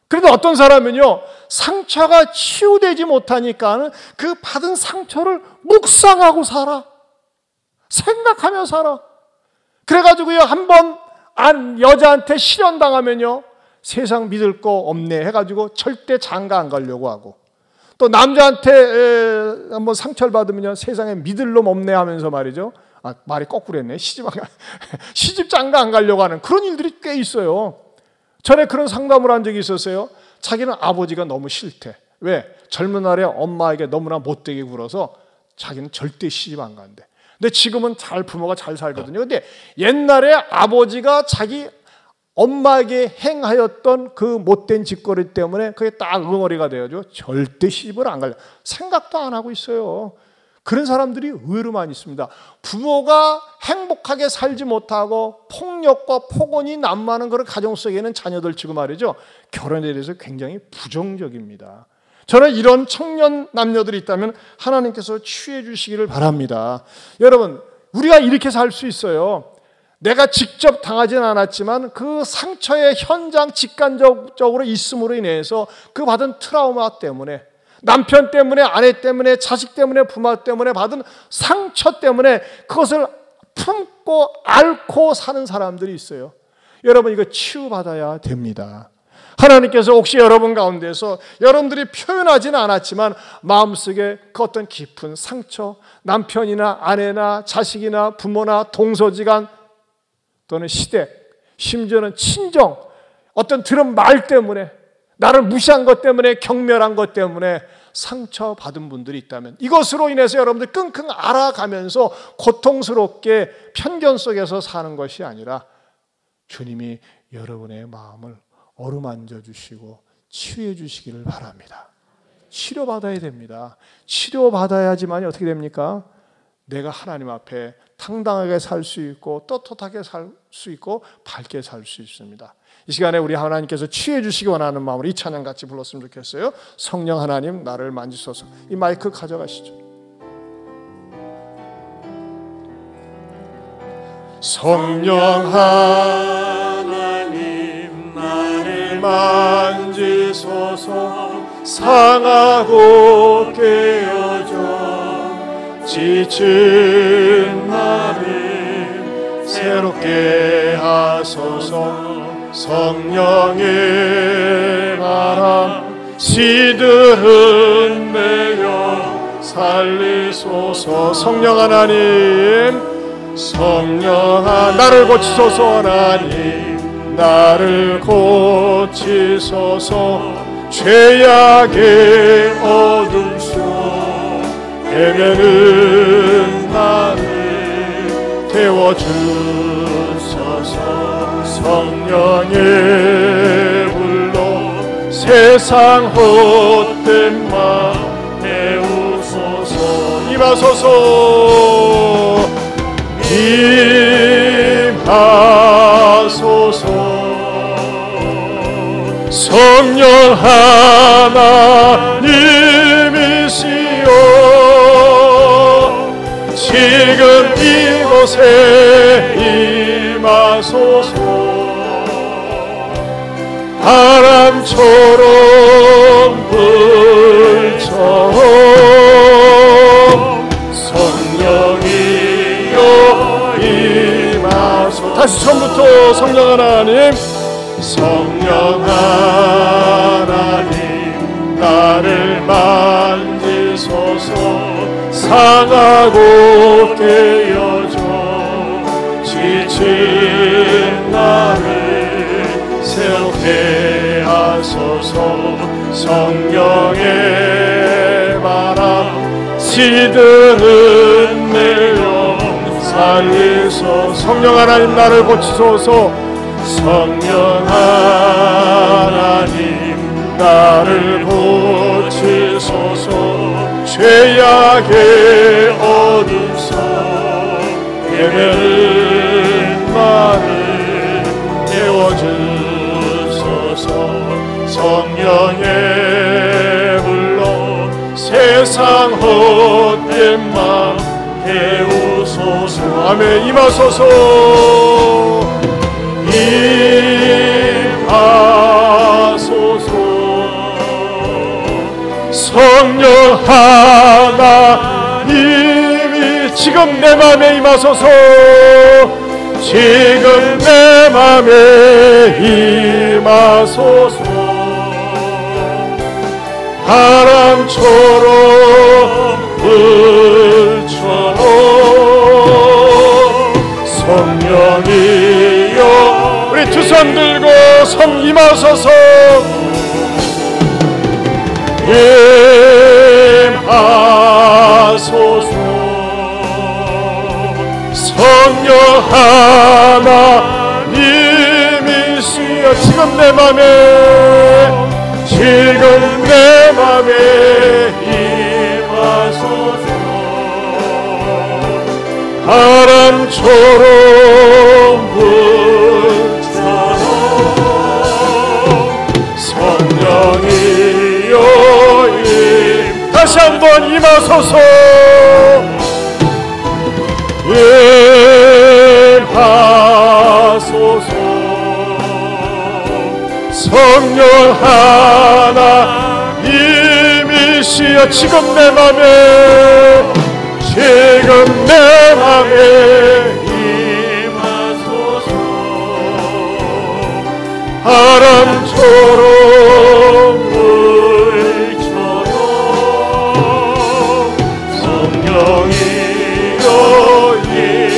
그런데 어떤 사람은요, 상처가 치유되지 못하니까 그 받은 상처를 묵상하고 살아. 생각하며 살아. 그래가지고요, 한번 여자한테 실현당하면요, 세상 믿을 거 없네 해가지고 절대 장가 안 가려고 하고, 또 남자한테 한번 상처를 받으면요, 세상에 믿을 놈 없네 하면서 말이죠. 말이 거꾸로 했네. 시집 장가 안 가려고 하는 그런 일들이 꽤 있어요. 전에 그런 상담을 한 적이 있었어요. 자기는 아버지가 너무 싫대. 왜? 젊은 날에 엄마에게 너무나 못되게 굴어서 자기는 절대 시집 안 간대. 근데 지금은 부모가 잘 살거든요. 근데 옛날에 아버지가 자기 엄마에게 행하였던 그 못된 짓거리 때문에 그게 딱 응어리가 되어가지고 절대 시집을 안 갈래. 생각도 안 하고 있어요. 그런 사람들이 의외로 많이 있습니다. 부모가 행복하게 살지 못하고 폭력과 폭언이 난무하는 그런 가정 속에는 자녀들 치고 말이죠. 결혼에 대해서 굉장히 부정적입니다. 저는 이런 청년 남녀들이 있다면 하나님께서 치유해 주시기를 바랍니다. 여러분, 우리가 이렇게 살 수 있어요. 내가 직접 당하진 않았지만 그 상처의 현장 직간접적으로 있음으로 인해서 그 받은 트라우마 때문에, 남편 때문에, 아내 때문에, 자식 때문에, 부모 때문에 받은 상처 때문에 그것을 품고 앓고 사는 사람들이 있어요. 여러분, 이거 치유받아야 됩니다. 하나님께서 혹시 여러분 가운데서 여러분들이 표현하지는 않았지만 마음속에 그 어떤 깊은 상처, 남편이나 아내나 자식이나 부모나 동서지간 또는 시댁, 심지어는 친정, 어떤 들은 말 때문에, 나를 무시한 것 때문에, 경멸한 것 때문에 상처받은 분들이 있다면 이것으로 인해서 여러분들 끙끙 앓아가면서 고통스럽게 편견 속에서 사는 것이 아니라 주님이 여러분의 마음을 어루만져 주시고 치유해 주시기를 바랍니다. 치료받아야 됩니다. 치료받아야지만 어떻게 됩니까? 내가 하나님 앞에 당당하게 살 수 있고 떳떳하게 살 수 있고 밝게 살 수 있습니다. 이 시간에 우리 하나님께서 치유해 주시기 원하는 마음으로 이 찬양 같이 불렀으면 좋겠어요. 성령 하나님 나를 만지소서. 이 마이크 가져가시죠. 성령 하나님 나를 만지소서. 상하고 깨어져 지친 나를 새롭게 하소서. 성령의 바람 시들은 내어 살리소서. 성령 하나님, 성령 하나님 나를 고치소서. 하나님 나를 고치소서. 죄악의 어둠 속 헤매는 나를 태워주소서. 성령의 불로 세상 헛된 맘 태우소서. 임하소서. 임하소서. 성령 하나님이시여 지금 이곳에 임하소서. 바람처럼 불처럼 성령이여 임하소서. 다시 처음부터 성령 하나님. 성령 하나님 나를 만지소서. 상하고 깨어져 지친 나를 새롭게 하소서. 성령의 바람 시드는 내어 살리소서. 성령 하나님 나를 고치소서. 성령 하나님 나를 고치소서. 죄악의 어둠 속 헤매는 나를 태워주소서. 성령의 불로 세상 헛된 맘 태우소서. 아멘. 임하소서. 임하소서. 성령 하나님이 지금 내 맘에 임하소서. 지금 내 맘에 임하소서. 바람처럼 불처럼 성령이여 우리 두 손 들고 성 임하소서. 임하소서. 성령 하나님이시여 지금 내 맘에 임하소서. 바람처럼 불처럼 성령이여 다시 한번 임하소서. 임하소서. 성령 하나님이시여 지금 내 맘에 임하소서. 바람처럼 물처럼 성령이여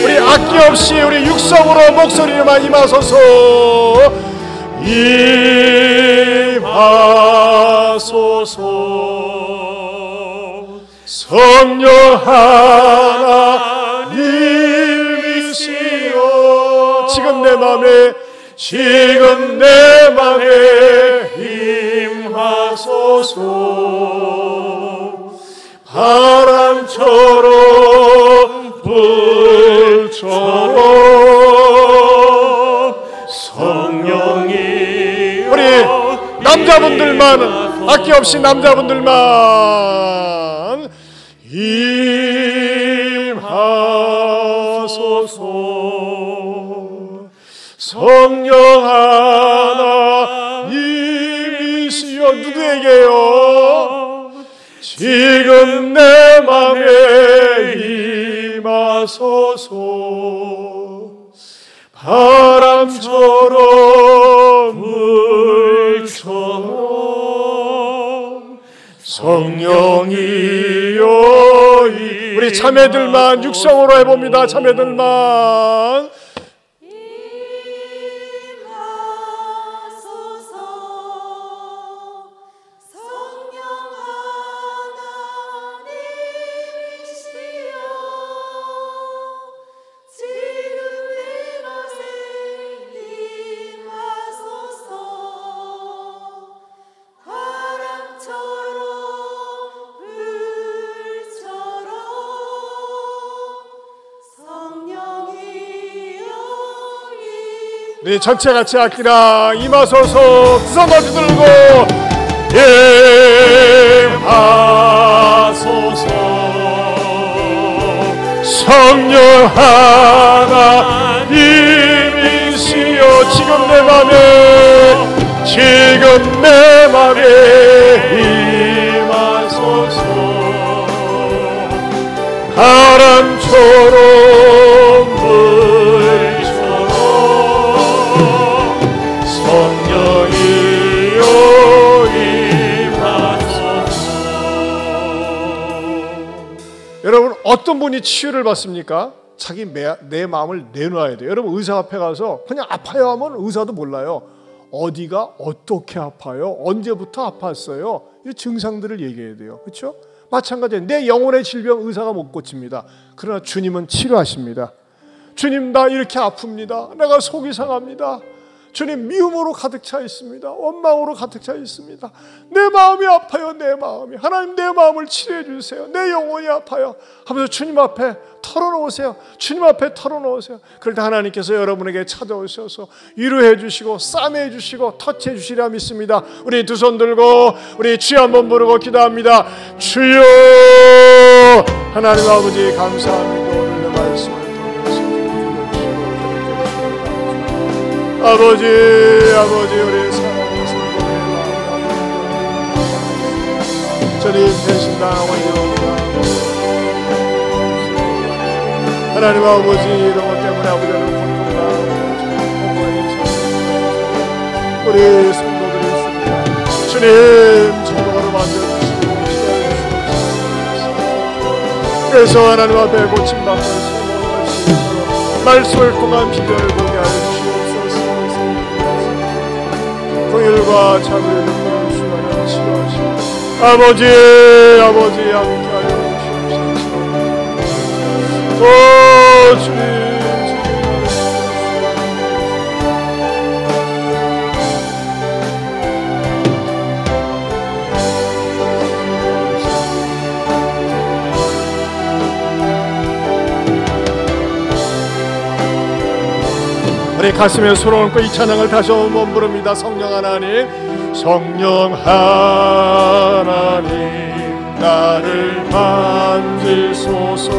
우리 악기 없이 우리 육성으로 목소리로만 임하소서. 임하소서. 성령 하나님이시여 지금 내 맘에 임하소서. 바람처럼 불처럼 성령이여 우리 남자분들만 악기 없이 남자분들만 임하소서. 성령 하나님이시여 누구에게요? 지금 내 맘에 임하소서. 바람처럼 물처럼 성령이여 우리 자매들만 육성으로 해봅니다. 자매들만 우리 전체 같이 악기랑 임하소서. 두 손 같이 들고 임하소서. 성령 하나님이시여 지금 내 맘에 임하소서. 바람처럼 성령이여 임하소서. 여러분 어떤 분이 치유를 받습니까? 내 마음을 내놔야 돼요. 여러분 의사 앞에 가서 그냥 아파요 하면 의사도 몰라요. 어디가 어떻게 아파요? 언제부터 아팠어요? 이 증상들을 얘기해야 돼요. 그렇죠? 마찬가지예요. 내 영혼의 질병 의사가 못 고칩니다. 그러나 주님은 치료하십니다. 주님 나 이렇게 아픕니다. 내가 속이 상합니다. 주님 미움으로 가득 차 있습니다. 원망으로 가득 차 있습니다. 내 마음이 아파요. 내 마음이. 하나님 내 마음을 치료해 주세요. 내 영혼이 아파요 하면서 주님 앞에 털어놓으세요. 주님 앞에 털어놓으세요. 그럴 때 하나님께서 여러분에게 찾아오셔서 위로해 주시고 싸매해 주시고 터치해 주시리라 믿습니다. 우리 두 손 들고 우리 주여 한번 부르고 기도합니다. 주여 하나님 아버지 감사합니다. 오늘의 말씀을 아버지 우리 사랑하는 성도의 저리 배신당하고 하나님 아버지 이런 것 때문에 아버지를 고통당하고 우리 성도들이 있습니다. 주님 천국으로 만들어주시고 그래서 하나님 앞에 고침받고 말씀을 통한 비전을 보게 하여 주시옵소서. 긍휼과 자비를 베풀어 주시고 치유하시고 아버지 함께하여 주옵소서. 오 주님, 우리 가슴에 손을 얹고 이 찬양을 다시 한번 부릅니다. 성령 하나님, 성령 하나님, 나를 만지소서.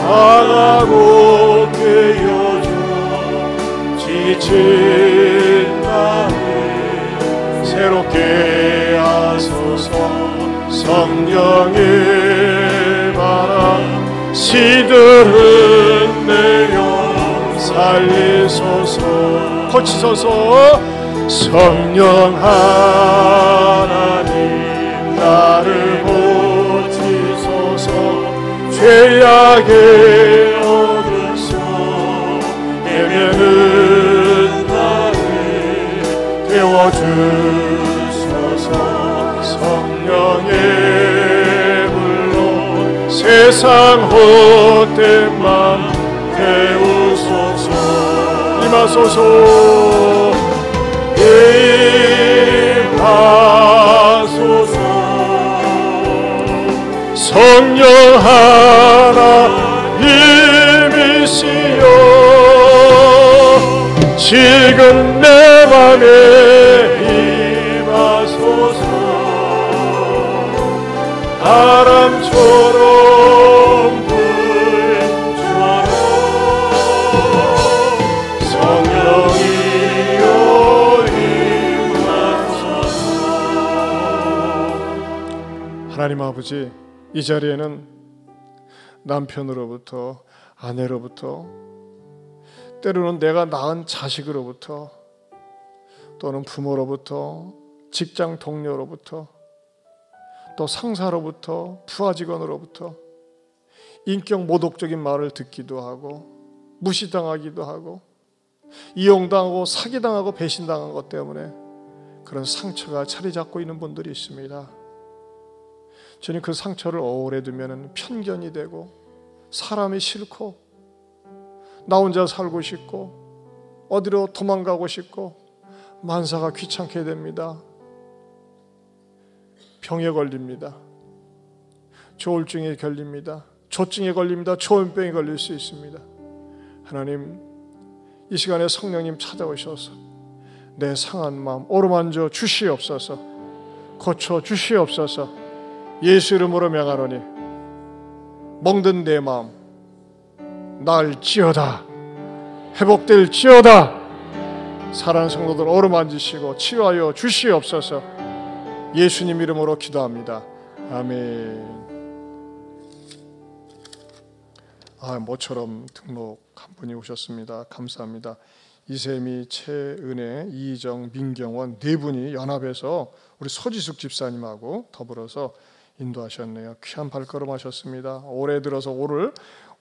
상하고 깨어져 지친 나를 새롭게 하소서. 성령의 바람 시들은 내 영 살리소서. 고치소서. 성령 하나님, 나를 고치소서. 죄악의 어둠속 헤매는 나를 깨워주소서. 성령의 불로 세상 헛된 맘 태우소서. 임하소서. 임하소서. 성령 하나님이시여, 지금 내 맘에 임하소서. 바람처럼 불처럼 성령이여 임하소서. 하나님 아버지, 이 자리에는 남편으로부터, 아내로부터, 때로는 내가 낳은 자식으로부터, 또는 부모로부터, 직장 동료로부터, 또 상사로부터, 부하 직원으로부터 인격 모독적인 말을 듣기도 하고, 무시당하기도 하고, 이용당하고 사기당하고 배신당한 것 때문에 그런 상처가 자리 잡고 있는 분들이 있습니다. 저는 그 상처를 오래 두면 편견이 되고, 사람이 싫고, 나 혼자 살고 싶고, 어디로 도망가고 싶고, 만사가 귀찮게 됩니다. 병에 걸립니다. 조울증에 걸립니다. 조증에 걸립니다. 조현병에 걸릴 수 있습니다. 하나님, 이 시간에 성령님 찾아오셔서 내 상한 마음 어루만져 주시옵소서. 고쳐 주시옵소서. 예수 이름으로 명하노니 멍든 내 마음 나을지어다, 회복될지어다. 사랑하는 성도들 어루만지시고 치유하여 주시옵소서. 예수님 이름으로 기도합니다. 아멘. 모처럼 등록한 분이 오셨습니다. 감사합니다. 이세미, 최은혜, 이희정, 민경원 네 분이 연합해서 우리 소지숙 집사님하고 더불어서 인도하셨네요. 귀한 발걸음 하셨습니다. 올해 들어서 오늘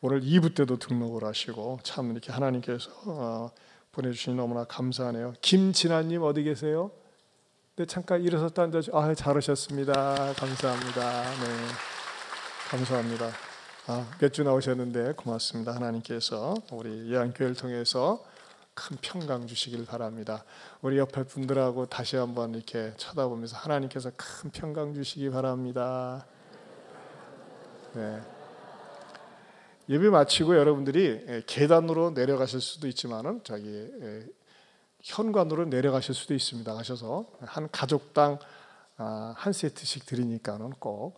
2부 때도 등록을 하시고 참 이렇게 하나님께서 보내주시니 너무나 감사하네요. 김진아님 어디 계세요? 네, 잠깐 일어섰다 앉아주세요. 잘하셨습니다. 감사합니다. 네, 감사합니다. 몇 주 나오셨는데 고맙습니다. 하나님께서 우리 예안교회를 통해서 큰 평강 주시길 바랍니다. 우리 옆에 분들하고 다시 한번 이렇게 쳐다보면서 하나님께서 큰 평강 주시기 바랍니다. 네. 예배 마치고 여러분들이 계단으로 내려가실 수도 있지만은 현관으로 내려가실 수도 있습니다. 가셔서 한 가족당 한 세트씩 드리니까는 꼭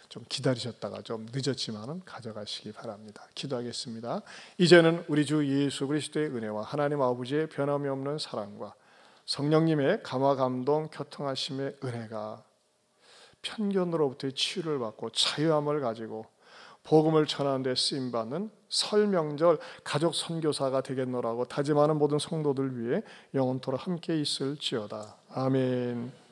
좀 기다리셨다가 좀 늦었지만은 가져가시기 바랍니다. 기도하겠습니다. 이제는 우리 주 예수 그리스도의 은혜와 하나님 아버지의 변함이 없는 사랑과 성령님의 감화 감동 교통하심의 은혜가 편견으로부터의 치유를 받고 자유함을 가지고 복음을 전하는 데 쓰임받는 설 명절 가족 선교사가 되겠노라고 다짐하는 모든 성도들 위해 영원토록 함께 있을지어다. 아멘.